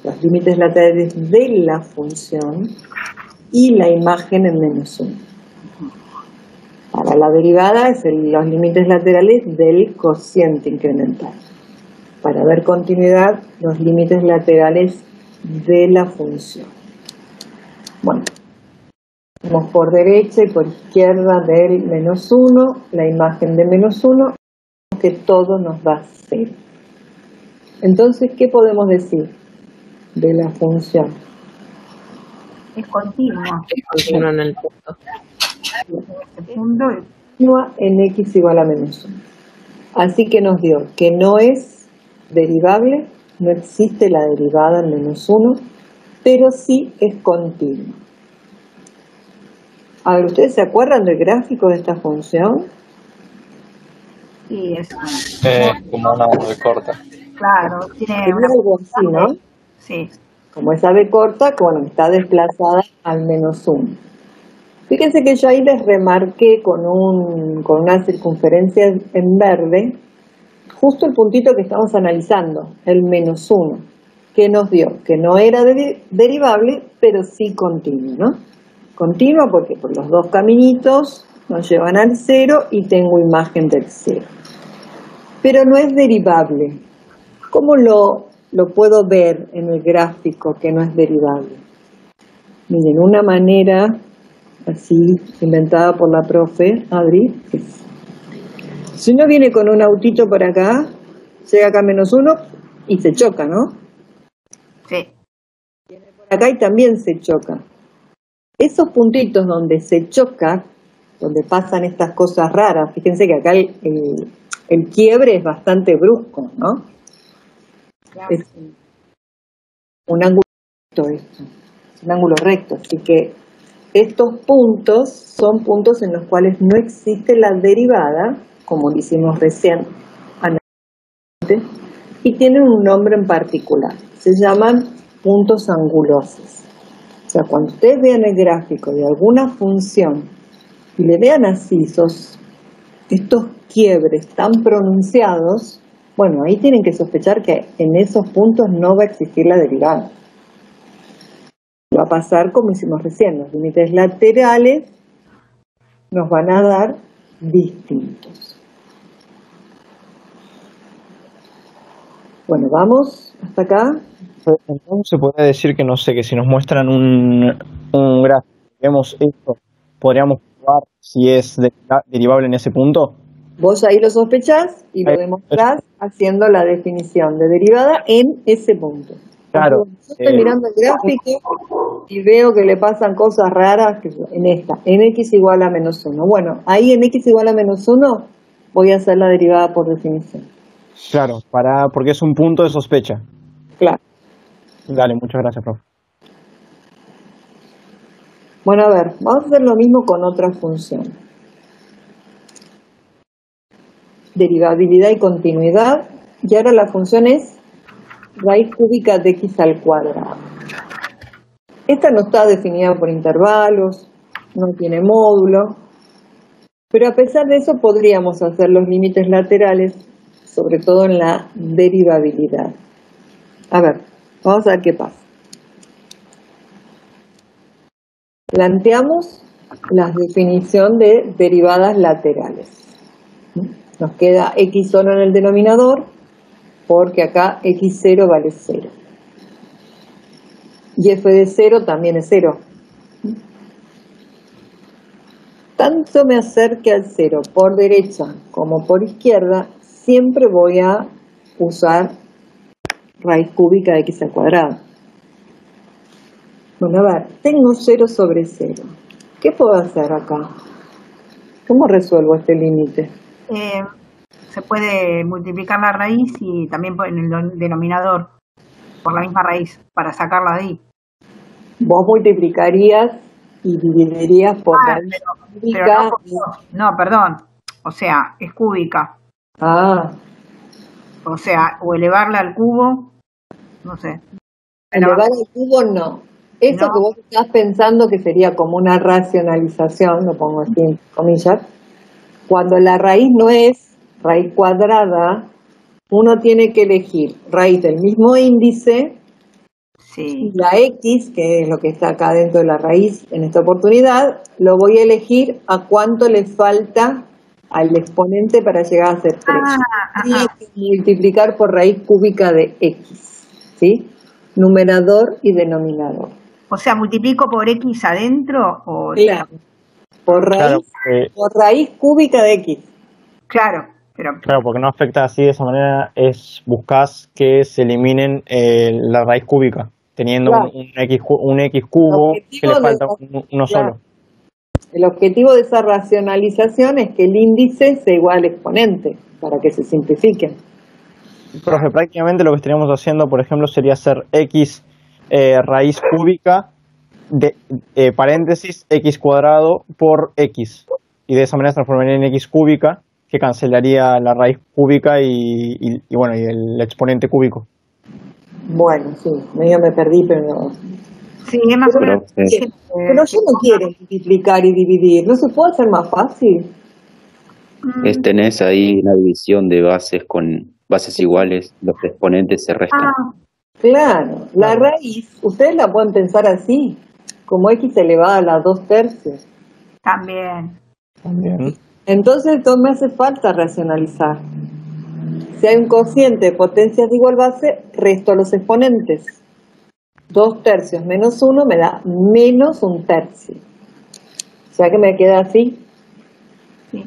Los límites laterales de la función y la imagen en -1. Para la derivada es los límites laterales del cociente incremental. Para ver continuidad, los límites laterales de la función. Bueno, vamos por derecha y por izquierda del -1, la imagen de -1, que todo nos da 0. Entonces, ¿qué podemos decir de la función?
Es continua.
Es continuo en el punto.
Este punto es
Continua en x igual a menos 1. Así que nos dio que no es derivable, no existe la derivada en menos 1, pero sí es continua. A ver, ¿ustedes se acuerdan del gráfico de esta función?
sí, es
Como una V corta.
claro, tiene
Sería
una
algo así, ¿no?
sí,
Como esa B corta, que bueno, está desplazada al menos 1. Fíjense que yo ahí les remarqué con una circunferencia en verde, justo el puntito que estamos analizando, el menos 1, que nos dio que no era derivable, pero sí continuo, ¿no? Continua porque por los dos caminitos nos llevan al 0 y tengo imagen del 0. Pero no es derivable. ¿Cómo lo puedo ver en el gráfico que no es derivable? Miren, una manera así inventada por la profe Adri es: si uno viene con un autito por acá, llega acá a menos 1 y se choca, ¿no?
sí,
Por acá y también se choca. Esos puntitos donde se choca, donde pasan estas cosas raras, fíjense que acá el quiebre es bastante brusco, ¿no?
claro.
Es un ángulo recto esto, es un ángulo recto, así que estos puntos son puntos en los cuales no existe la derivada, como dijimos recién, y tienen un nombre en particular, se llaman puntos angulosos. O sea, cuando ustedes vean el gráfico de alguna función y le vean así estos quiebres tan pronunciados, bueno, ahí tienen que sospechar que en esos puntos no va a existir la derivada. Va a pasar como hicimos recién, los límites laterales nos van a dar distintos. Bueno, vamos hasta acá.
Entonces se podría decir que, no sé, que si nos muestran un gráfico, vemos esto, podríamos probar si es derivable en ese punto.
Vos ahí lo sospechás y lo demostrás haciendo la definición de derivada en ese punto.
Claro.
Yo estoy mirando el gráfico y veo que le pasan cosas raras en esta, en x igual a menos 1. Bueno, ahí en x igual a menos 1 voy a hacer la derivada por definición.
Claro, porque es un punto de sospecha.
Claro.
Dale, muchas gracias, profe.
Bueno, a ver, vamos a hacer lo mismo con otra función. Derivabilidad y continuidad. Y ahora la función es raíz cúbica de x al cuadrado. Esta no está definida por intervalos, no tiene módulo, pero a pesar de eso podríamos hacer los límites laterales, sobre todo en la derivabilidad. A ver, vamos a ver qué pasa. Planteamos la definición de derivadas laterales. Nos queda x solo en el denominador, porque acá x0 vale 0. Y f de 0 también es 0. Tanto me acerque al 0 por derecha como por izquierda, siempre voy a usar raíz cúbica de x al cuadrado. Bueno, a ver, tengo 0 sobre 0. ¿Qué puedo hacer acá? ¿Cómo resuelvo este límite?
Se puede multiplicar la raíz y también en el denominador por la misma raíz para sacarla de ahí.
Vos multiplicarías y dividirías por raíz cúbica.
No, perdón. O sea, es cúbica. O sea, o elevarla al cubo, no sé.
Elevar al cubo no. Eso no. Que vos estás pensando que sería como una racionalización, lo pongo así en comillas, cuando la raíz no es raíz cuadrada, uno tiene que elegir raíz del mismo índice, y la x, que es lo que está acá dentro de la raíz en esta oportunidad, lo voy a elegir a cuánto le falta al exponente para llegar a ser 3. Tiene que multiplicar por raíz cúbica de x, ¿sí? Numerador y denominador.
O sea, ¿multiplico por x adentro? O
claro, por raíz cúbica de x.
Claro, pero...
Claro, porque no afecta así de esa manera, buscas que se eliminen la raíz cúbica. teniendo
Claro.
un X cubo
El
que le
objetivo
falta
de-
uno
claro.
solo.
El objetivo de esa racionalización es que el índice sea igual al exponente, para que se simplifiquen.
Profe, prácticamente lo que estaríamos haciendo, por ejemplo, sería hacer X raíz cúbica de paréntesis X cuadrado por X. Y de esa manera se transformaría en X cúbica, que cancelaría la raíz cúbica y bueno, y el exponente cúbico.
Bueno, sí, medio me perdí, pero...
Sí, es más o
Pero,
menos.
Pero yo no quiero multiplicar y dividir, ¿no se puede hacer más fácil?
tenés ahí una división de bases con bases iguales, los exponentes se restan.
Claro, la raíz, ustedes la pueden pensar así, como X elevada a la 2/3.
También.
También.
Entonces no me hace falta racionalizar. Si hay un cociente de potencias de igual base, resto los exponentes. 2/3 menos 1 me da menos 1/3. O sea que me queda así.
Sí.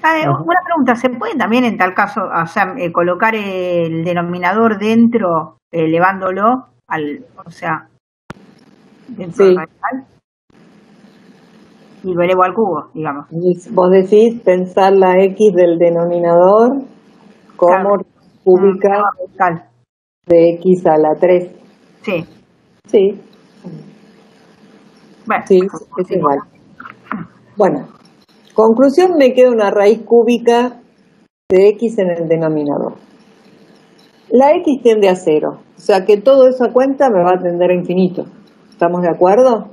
Una pregunta, ¿se puede también en tal caso, o sea, colocar el denominador dentro, elevándolo o sea, dentro del radical? Y lo elevo al cubo, digamos.
Vos decís pensar la X del denominador como
Claro.
cúbica
Radical.
de X a la 3.
Sí.
Sí,
Bueno,
sí, es igual. Bueno, conclusión, me queda una raíz cúbica de X en el denominador. La X tiende a 0, o sea que toda esa cuenta me va a tender a infinito. ¿Estamos de acuerdo?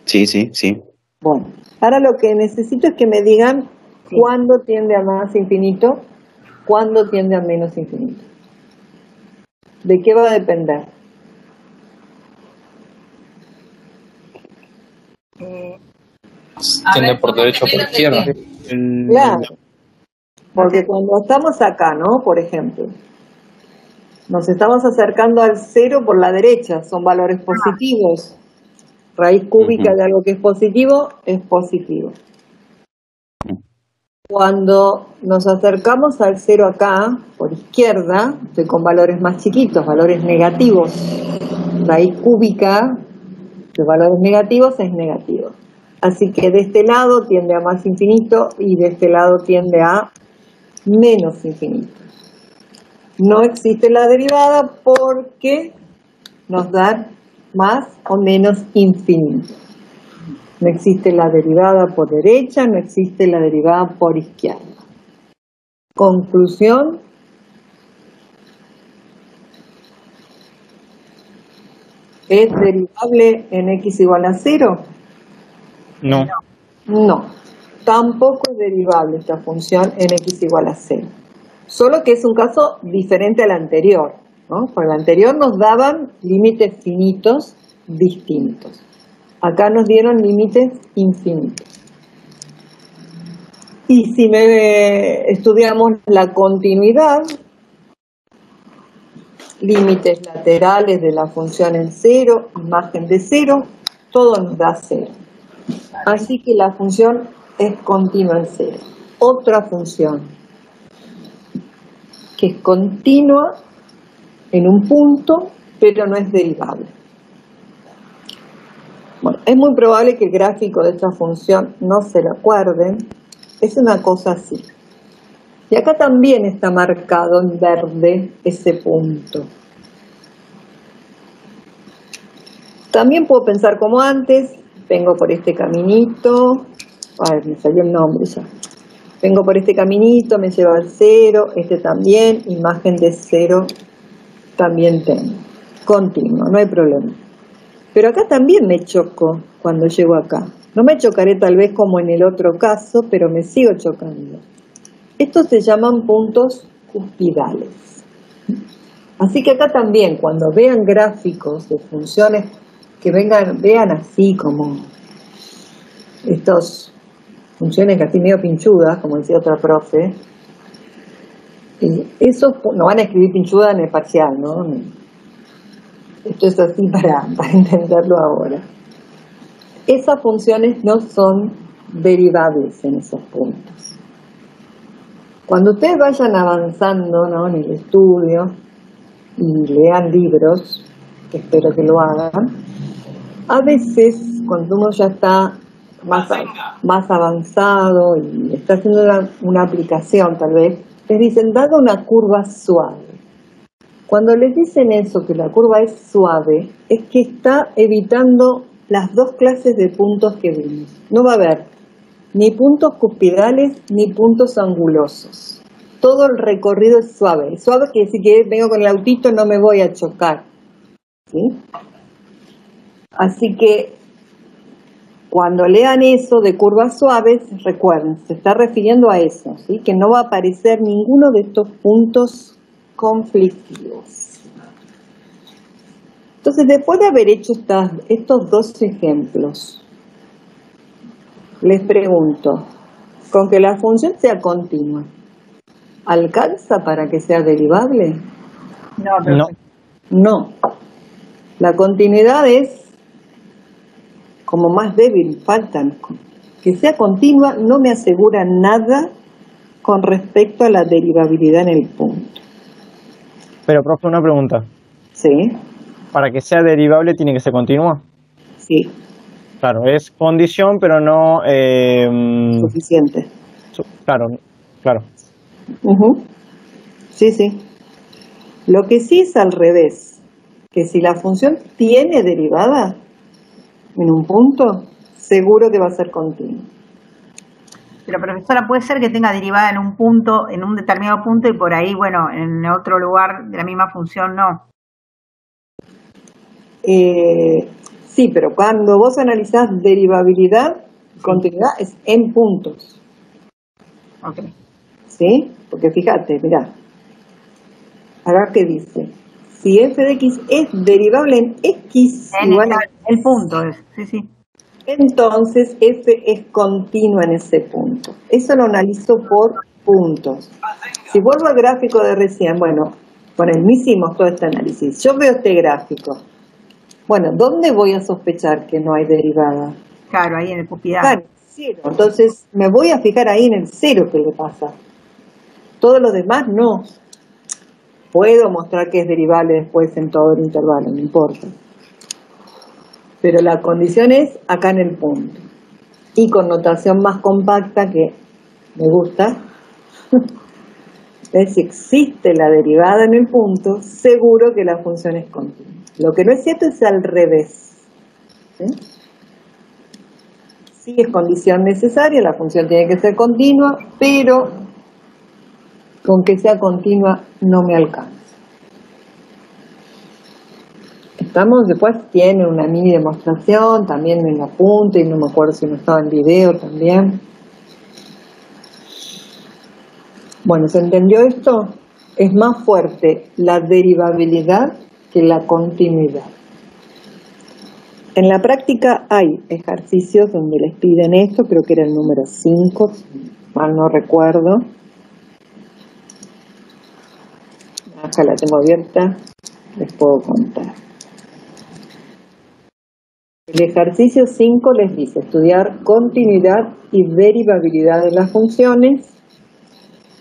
Sí, sí, sí.
Bueno, ahora lo que necesito es que me digan cuándo tiende a más infinito, cuándo tiende a menos infinito. ¿De qué va a depender?
Tiende por derecha o por izquierda.
Claro, porque cuando estamos acá, ¿no? Por ejemplo, nos estamos acercando al 0 por la derecha, son valores positivos. Raíz cúbica de algo que es positivo. Cuando nos acercamos al 0 acá, por izquierda, estoy con valores más chiquitos, valores negativos. Raíz cúbica de valores negativos es negativo. Así que de este lado tiende a más infinito y de este lado tiende a menos infinito. No existe la derivada porque nos da más o menos infinito. No existe la derivada por derecha, no existe la derivada por izquierda. Conclusión. ¿Es derivable en x igual a 0?
No.
No. Tampoco es derivable esta función en x igual a 0. Solo que es un caso diferente al anterior, ¿no? Por el anterior nos daban límites finitos distintos. Acá nos dieron límites infinitos. Y si estudiamos la continuidad, límites laterales de la función en 0, imagen de 0, todo nos da 0. Así que la función es continua en 0. Otra función que es continua en un punto, pero no es derivable. Bueno, es muy probable que el gráfico de esta función no se lo acuerden. Es una cosa así. Y acá también está marcado en verde ese punto. También puedo pensar como antes. Vengo por este caminito. A ver, me salió el nombre ya. Vengo por este caminito, me lleva al 0. Este también, imagen de 0 también tengo. Continuo, no hay problema. Pero acá también me choco cuando llego acá. No me chocaré tal vez como en el otro caso, pero me sigo chocando. Estos se llaman puntos cuspidales. Así que acá también, cuando vean gráficos de funciones que vean así como estas funciones casi medio pinchudas, como decía otra profe, eso no van a escribir pinchuda en el parcial, ¿no? Esto es así para entenderlo ahora. Esas funciones no son derivables en esos puntos. Cuando ustedes vayan avanzando, ¿no?, en el estudio y lean libros, que espero que lo hagan, a veces cuando uno ya está más avanzado y está haciendo una aplicación tal vez, les dicen, dado una curva suave. Cuando les dicen eso, que la curva es suave, es que está evitando las dos clases de puntos que vimos. No va a haber ni puntos cuspidales ni puntos angulosos. Todo el recorrido es suave. Suave quiere decir que vengo con el autito, no me voy a chocar, ¿sí? Así que cuando lean eso de curvas suaves, recuerden, se está refiriendo a eso, ¿sí? Que no va a aparecer ninguno de estos puntos conflictivos. Entonces, después de haber hecho estos dos ejemplos, les pregunto, con que la función sea continua, ¿alcanza para que sea derivable?
No.
No. La continuidad es como más débil, faltan. Que sea continua no me asegura nada con respecto a la derivabilidad en el punto.
Pero, profe, una pregunta.
Sí.
Para que sea derivable tiene que ser continua.
Sí.
Claro, es condición, pero no...
Suficiente.
Claro.
Sí, sí. Lo que sí es al revés, que si la función tiene derivada en un punto, seguro que va a ser continua.
Pero, profesora, puede ser que tenga derivada en un punto, en un determinado punto, y por ahí, bueno, en otro lugar de la misma función no.
Sí, pero cuando vos analizás derivabilidad, continuidad es en puntos.
Ok.
¿Sí? Porque fíjate, mirá. Acá que dice, si f de x es derivable en x igual a
el punto es, sí.
Entonces f es continua en ese punto. Eso lo analizo por puntos. Si vuelvo al gráfico de recién, bueno, con el hicimos todo este análisis. Yo veo este gráfico. Bueno, ¿dónde voy a sospechar que no hay derivada?
Claro, ahí en el cuspidal.
Claro, cero. Entonces me voy a fijar ahí en el cero que le pasa. Todo lo demás no. Puedo mostrar que es derivable después en todo el intervalo, no importa. Pero la condición es acá en el punto. Y con notación más compacta que me gusta, es si existe la derivada en el punto, seguro que la función es continua. Lo que no es cierto es al revés. ¿Sí? Sí es condición necesaria, la función tiene que ser continua, pero con que sea continua no me alcanza. Estamos, después tiene una mini demostración, también en apunte, y no me acuerdo si no estaba en video también. Bueno, ¿se entendió esto? Es más fuerte la derivabilidad que la continuidad. En la práctica hay ejercicios donde les piden esto, creo que era el número 5, mal no recuerdo. Acá la tengo abierta, les puedo contar. El ejercicio 5 les dice estudiar continuidad y derivabilidad de las funciones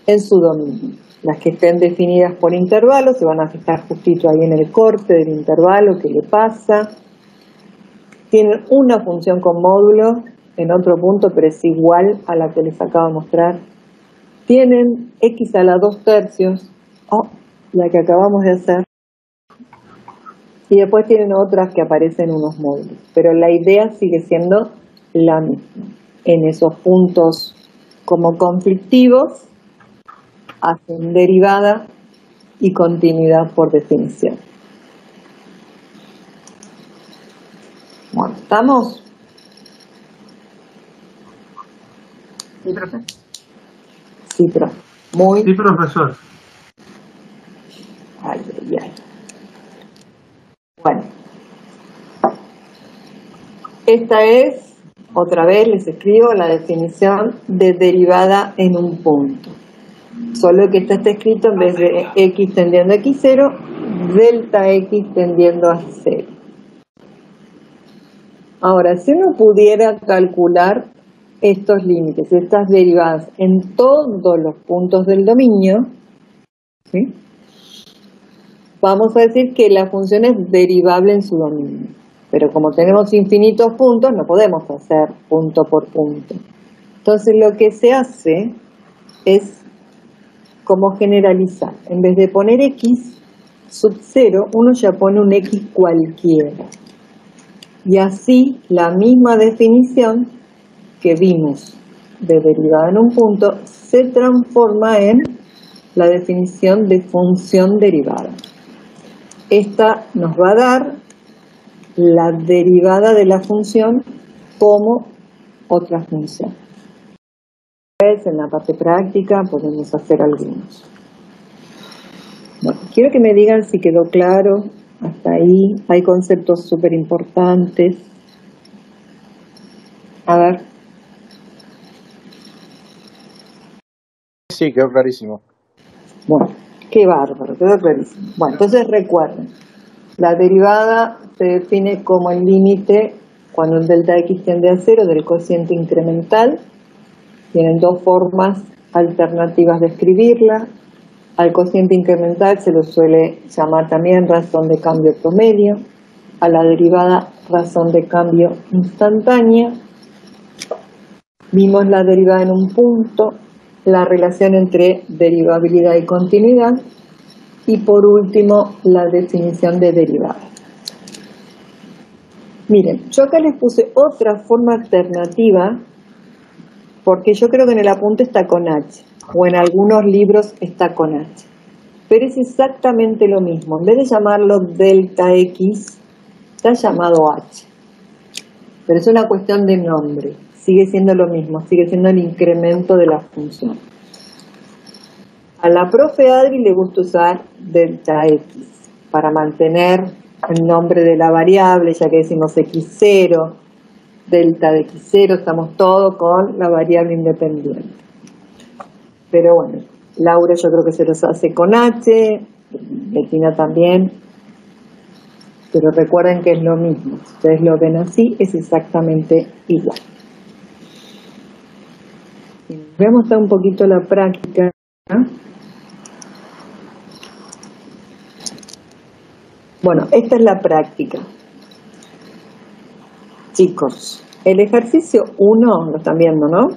en su dominio. Las que estén definidas por intervalos se van a fijar justito ahí en el corte del intervalo que le pasa. Tienen una función con módulo en otro punto, pero es igual a la que les acabo de mostrar. Tienen x a la 2/3, la que acabamos de hacer. Y después tienen otras que aparecen en unos módulos. Pero la idea sigue siendo la misma. En esos puntos como conflictivos, hacen derivada y continuidad por definición. Bueno, ¿estamos?
Sí, profe.
Sí, profe. Muy.
Sí, profesor.
Ay. Bueno. Esta es, otra vez les escribo la definición de derivada en un punto. Solo que esta está escrito en vez de x tendiendo a x0, delta x tendiendo a 0. Ahora, si uno pudiera calcular estos límites, estas derivadas en todos los puntos del dominio, ¿sí? Vamos a decir que la función es derivable en su dominio. Pero como tenemos infinitos puntos, no podemos hacer punto por punto. Entonces lo que se hace es como generalizar. En vez de poner x sub 0, uno ya pone un x cualquiera. Y así la misma definición que vimos de derivada en un punto se transforma en la definición de función derivada. Esta nos va a dar la derivada de la función como otra función. En la parte práctica podemos hacer algunos. Bueno, quiero que me digan si quedó claro hasta ahí. Hay conceptos súper importantes. A ver.
Sí, quedó clarísimo.
Bueno, qué bárbaro, quedó clarísimo. Bueno, entonces recuerden, la derivada se define como el límite cuando el delta x tiende a 0 del cociente incremental. Tienen dos formas alternativas de escribirla. Al cociente incremental se lo suele llamar también razón de cambio promedio. A la derivada razón de cambio instantánea. Vimos la derivada en un punto, la relación entre derivabilidad y continuidad. Y por último, la definición de derivada. Miren, yo acá les puse otra forma alternativa porque yo creo que en el apunte está con H, o en algunos libros está con H. Pero es exactamente lo mismo. En vez de llamarlo delta X, está llamado H. Pero es una cuestión de nombre. Sigue siendo lo mismo, sigue siendo el incremento de la función. A la profe Adri le gusta usar delta X para mantener el nombre de la variable, ya que decimos X0, delta de X0, estamos todos con la variable independiente. Pero bueno, Laura yo creo que se los hace con H, Betina también, pero recuerden que es lo mismo. Si ustedes lo ven así, es exactamente igual. Veamos un poquito la práctica. Bueno, esta es la práctica. Chicos, el ejercicio 1, lo están viendo, ¿no?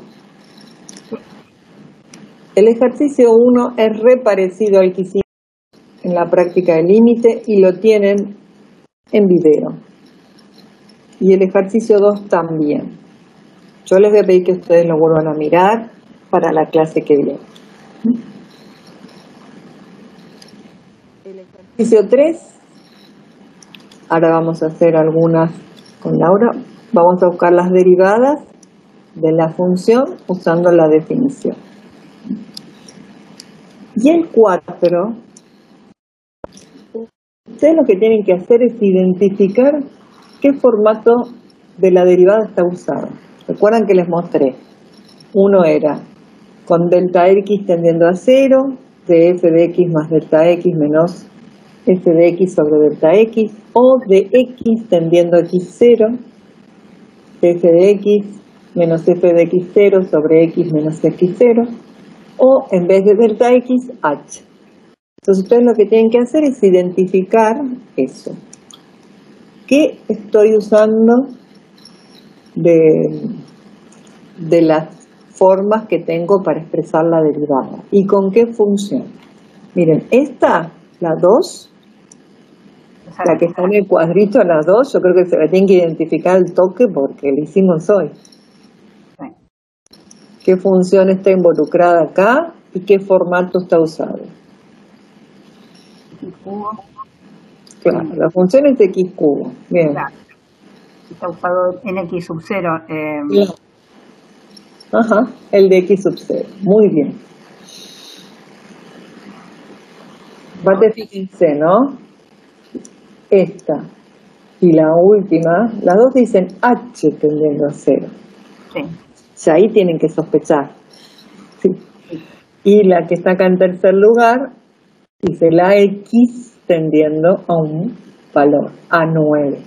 El ejercicio 1 es re parecido al que hicimos en la práctica de límite y lo tienen en video. Y el ejercicio 2 también. Yo les voy a pedir que ustedes lo vuelvan a mirar para la clase que viene. El ejercicio 3, ahora vamos a hacer algunas con Laura. Vamos a buscar las derivadas de la función usando la definición. Y el 4, ustedes lo que tienen que hacer es identificar qué formato de la derivada está usado. Recuerdan que les mostré. Uno era con delta x tendiendo a 0, de f de x más delta x menos f de x sobre delta x, o de x tendiendo a x0, f de x menos f de x0 sobre x menos x0, o en vez de delta x, h. Entonces ustedes lo que tienen que hacer es identificar eso. ¿Qué estoy usando de las formas que tengo para expresar la derivada? ¿Y con qué función? Miren, esta, la 2, la que está en el cuadrito, la 2, yo creo que se la tienen que identificar al toque porque lo hicimos hoy. ¿Qué función está involucrada acá y qué formato está usado?
X cubo.
Claro, la función es de x cubo. Bien.
Claro. Está usado en x sub 0.
Claro. Ajá, el de x sub 0. Muy bien. Aparte, fíjense, ¿no? Esta y la última, las dos dicen h tendiendo a 0.
Sí.
Ya ahí tienen que sospechar. Sí. Y la que está acá en tercer lugar dice la x tendiendo a un valor, a 9.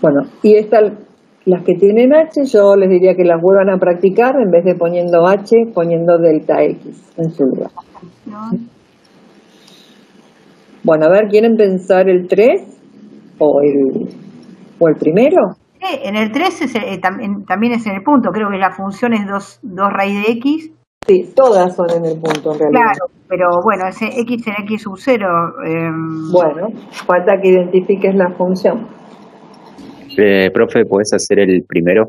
Bueno, y esta Las que tienen H, yo les diría que las vuelvan a practicar, en vez de poniendo H, poniendo delta X en su lugar. Bueno, a ver, ¿quieren pensar el 3 o el primero?
En el 3 también es en el punto, creo que la función es 2 raíz de X.
Sí, todas son en el punto en realidad.
Claro, pero bueno, ese X en X sub 0.
Bueno, falta que identifiques la función.
Profe, ¿podés hacer el primero?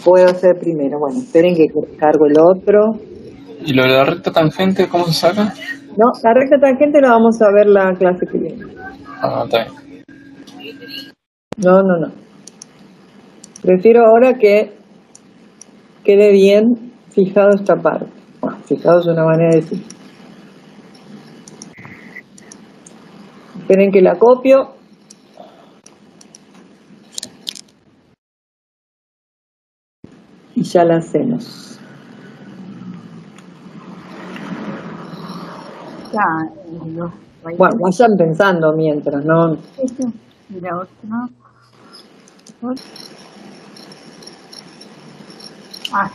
Puedo hacer primero. Bueno, esperen que cargo el otro.
¿Y lo de la recta tangente cómo se saca?
No, la recta tangente la vamos a ver la clase que viene.
Ah, está bien.
No. Prefiero ahora que quede bien fijado esta parte. Bueno, fijado es una manera de decir. Esperen que la copio. Y ya la hacemos. Bueno, vayan pensando mientras, ¿no?
Y la otra.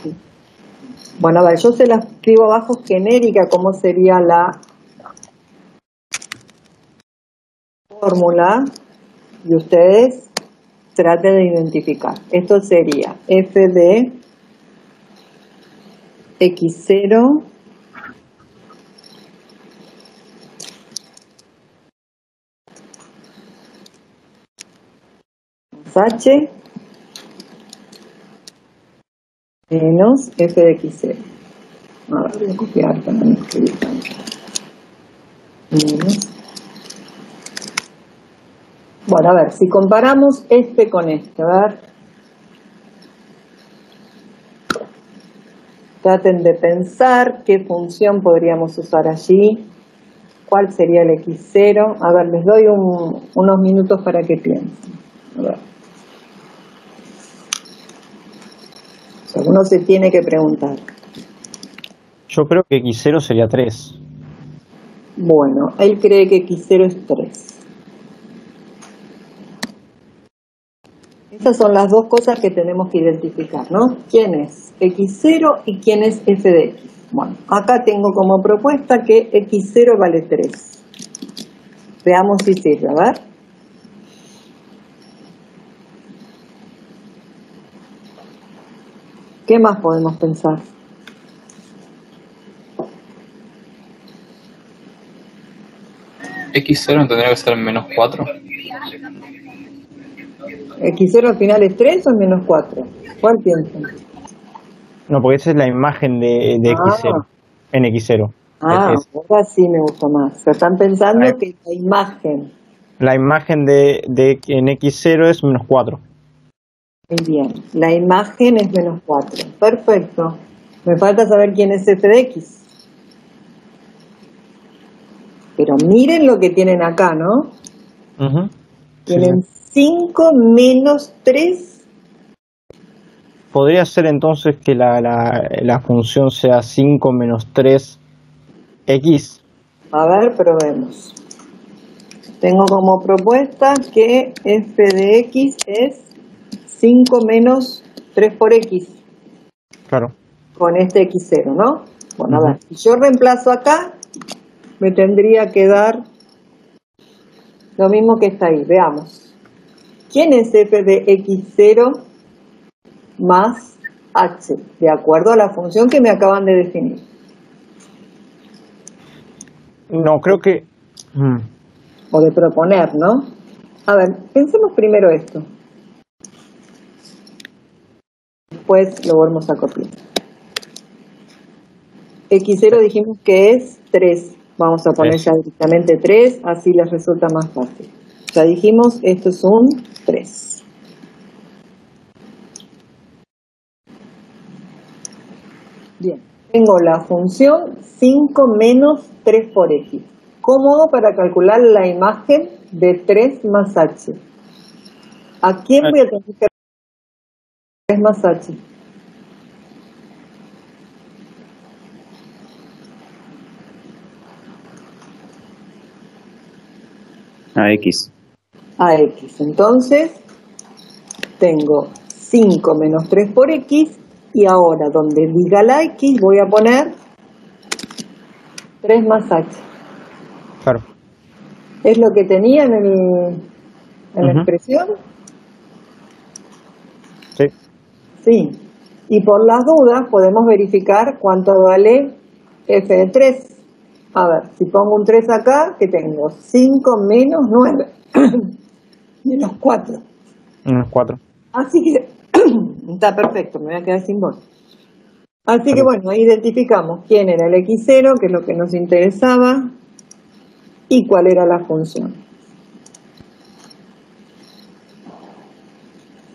Sí.
Bueno, a ver, yo se la escribo abajo genérica, ¿cómo sería la fórmula? Y ustedes traten de identificar. Esto sería f de x0 más h menos f de x0. A ver, voy a copiar para no escribir tanto. Menos. Bueno, a ver, si comparamos este con este, a ver. Traten de pensar qué función podríamos usar allí. ¿Cuál sería el x0? A ver, les doy unos minutos para que piensen. A ver. Uno se tiene que preguntar.
Yo creo que x0 sería 3.
Bueno, él cree que x0 es 3. Esas son las dos cosas que tenemos que identificar, ¿no? ¿Quién es x0 y quién es f de x? Bueno, acá tengo como propuesta que x0 vale 3. Veamos si sirve, a ver. ¿Qué más podemos pensar?
X0 tendría que ser menos 4.
¿x0 al final es 3 o es menos 4? ¿Cuál piensan?
No, porque esa es la imagen de x0. En x0.
Ahora sí me gusta más. Pero están pensando que la imagen.
La imagen de en x0 es menos 4.
Muy bien. La imagen es menos 4. Perfecto. Me falta saber quién es f de x. Pero miren lo que tienen acá, ¿no? Tienen 5 menos 3.
Podría ser entonces que la función sea 5 menos 3 x.
A ver, probemos. Tengo como propuesta que f de x es 5 menos 3 por x.
Claro.
Con este x0, ¿no? Bueno, a ver, si yo reemplazo acá, me tendría que dar lo mismo que está ahí. Veamos. ¿Quién es f de x0 más h? De acuerdo a la función que me acaban de definir.
No, creo que...
O de proponer, ¿no? A ver, pensemos primero esto. Después lo volvemos a copiar. X0 dijimos que es 3. Vamos a poner ya directamente 3, así les resulta más fácil. Ya dijimos, esto es un 3. Bien, tengo la función 5 menos 3 por x. Cómodo para calcular la imagen de 3 más h. ¿A quién voy a tener que 3 más h?
A X.
a x. Entonces, tengo 5 menos 3 por x, y ahora donde diga la x voy a poner 3 más h.
Claro.
¿Es lo que tenía en la expresión?
Sí.
Sí. Y por las dudas podemos verificar cuánto vale f de 3. A ver, si pongo un 3 acá, ¿qué tengo? 5 menos 9. Menos 4.
Menos 4.
Así que está perfecto, me voy a quedar sin voz. Así que bueno, ahí identificamos quién era el x0, que es lo que nos interesaba, y cuál era la función.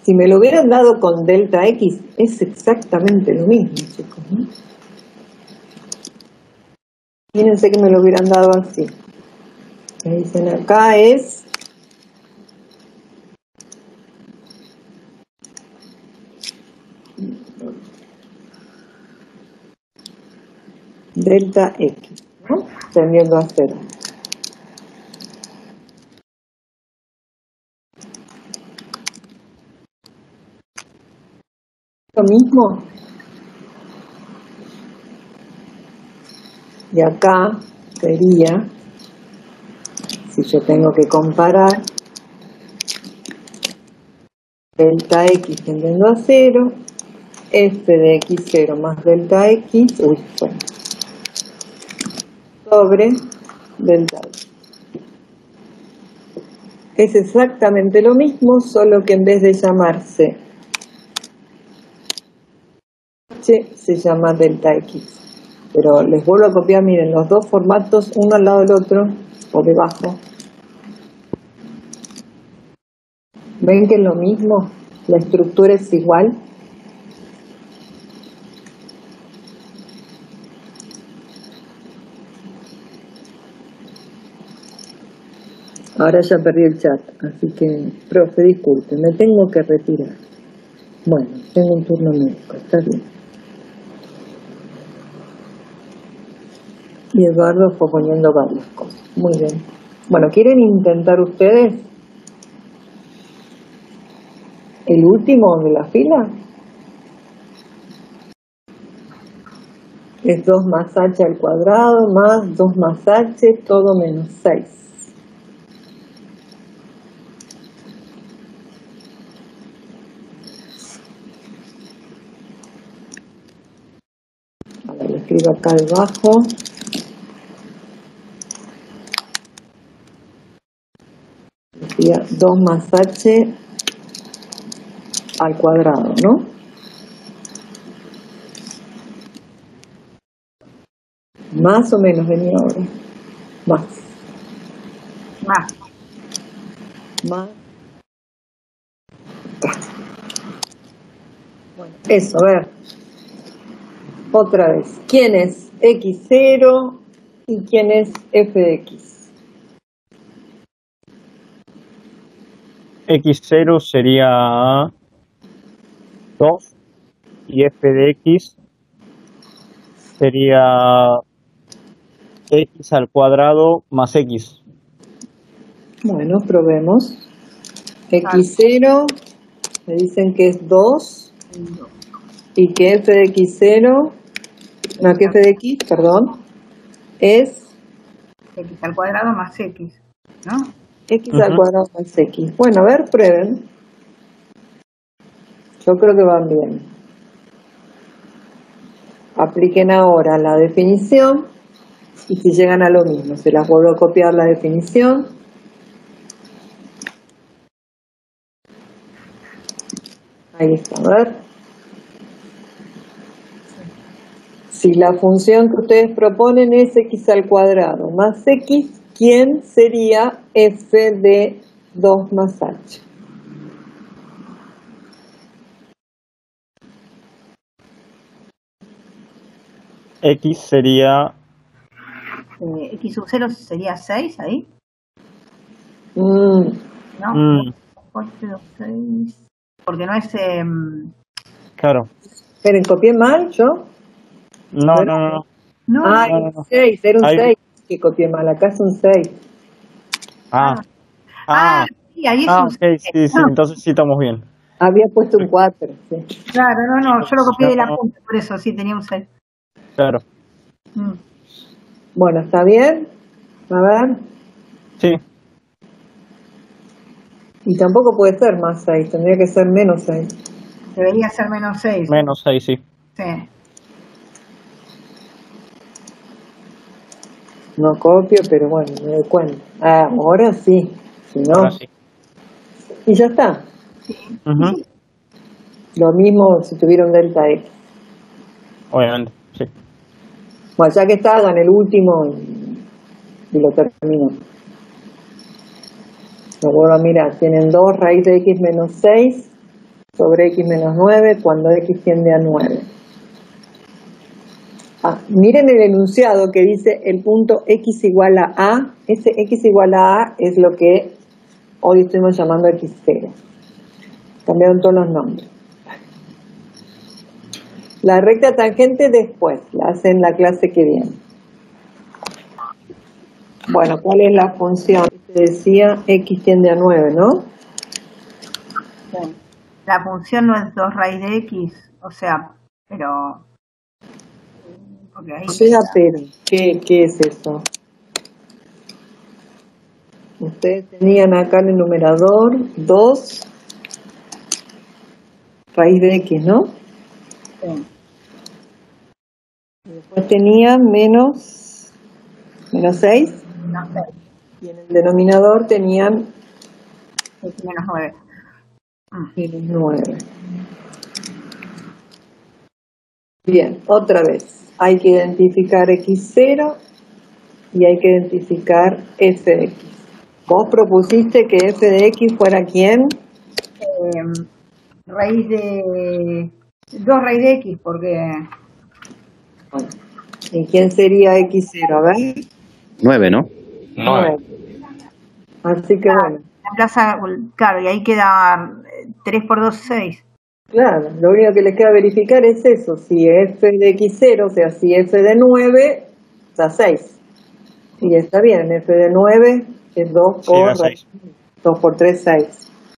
Si me lo hubieran dado con delta x, es exactamente lo mismo, chicos, ¿no? Fíjense que me lo hubieran dado así. Me dicen acá es delta x, ¿no? Tendiendo a 0. Lo mismo. Y acá sería, si yo tengo que comparar delta x tendiendo a 0, f de x0 más delta x, sobre delta x. Es exactamente lo mismo, solo que en vez de llamarse h, se llama delta x. Pero les vuelvo a copiar, miren, los dos formatos, uno al lado del otro, o debajo. ¿Ven que es lo mismo? La estructura es igual. Ahora ya perdí el chat, así que, profe, disculpe, me tengo que retirar. Bueno, tengo un turno médico, está bien. Y Eduardo fue poniendo varias cosas. Muy bien. Bueno, ¿quieren intentar ustedes el último de la fila? Es 2 más h al cuadrado más 2 más h, todo menos 6. Ahora lo escribo acá debajo. Sería 2 más h al cuadrado, ¿no? Más o menos venía ahora. Más. Más. Bueno, eso, a ver. Otra vez. ¿Quién es x0 y quién es f de x?
X0 sería 2 y f de x sería x al cuadrado más x.
Bueno, probemos. x0, me dicen que es 2 y que f de x0, no, que f de x, perdón, es
X al cuadrado más X, ¿no?
x al cuadrado más x. Bueno, a ver, prueben. Yo creo que van bien. Apliquen ahora la definición y si llegan a lo mismo, se las vuelvo a copiar la definición. Ahí está, a ver. Si la función que ustedes proponen es x al cuadrado más x, ¿quién sería f de 2 más h?
X sería...
X sub 0 sería 6 ahí.
Mm.
No, 4, 6. Porque no es...
Claro.
Esperen, ¿copié mal yo?
No.
Ah,
no.
es 6, era un 6 que copié mal, acá es un 6.
Sí, Sí, ahí es
Ah,
un
ok, sí, sí,
no,
entonces sí estamos bien.
Había puesto un 4. Sí.
claro, no, yo lo copié de la
No,
punta, por eso sí tenía un 6.
claro,
Bueno, ¿está bien? A ver.
sí,
Y tampoco puede ser más 6, tendría que ser menos 6.
Debería ser menos 6.
menos 6, sí.
Sí.
No copio, pero bueno, me doy cuenta. Ah, ahora sí. Si no.
Ahora sí.
Y ya está.
Ujú,
Lo mismo si tuviera un delta X.
obviamente, sí.
Bueno, ya que está, hagan el último y lo termino. Lo vuelvo a mirar. Tienen 2 raíz de X menos 6 sobre X menos 9 cuando X tiende a 9. Miren el enunciado que dice el punto X igual a A. Ese X igual a A es lo que hoy estuvimos llamando X0. Cambiaron todos los nombres. La recta tangente después, la hacen la clase que viene. Bueno, ¿cuál es la función? Se decía X tiende a 9, ¿no?
Sí. La función no es 2 raíz de X, o sea, pero... Porque ahí
O sea, pero, ¿qué es eso? Ustedes tenían acá en el numerador 2 raíz de X, ¿no?
sí,
Y después tenían menos 6.
no sé,
Y en el denominador tenían
es menos 9.
menos 9. Bien, otra vez. Hay que identificar X0 y hay que identificar F de X. Vos propusiste que F de X fuera ¿quién?
Raíz de... 2 raíz de X, porque...
Bueno, ¿y quién sería X0? A ver.
9, ¿no?
9.
Así que bueno,
La plaza, claro, y ahí queda 3 por 2, 6.
claro, lo único que les queda verificar es eso, si F de X0, o sea, si F de 9, da 6. Y está bien, F de 9 es 2
Sí, da
por
6.
2 por 3, 6.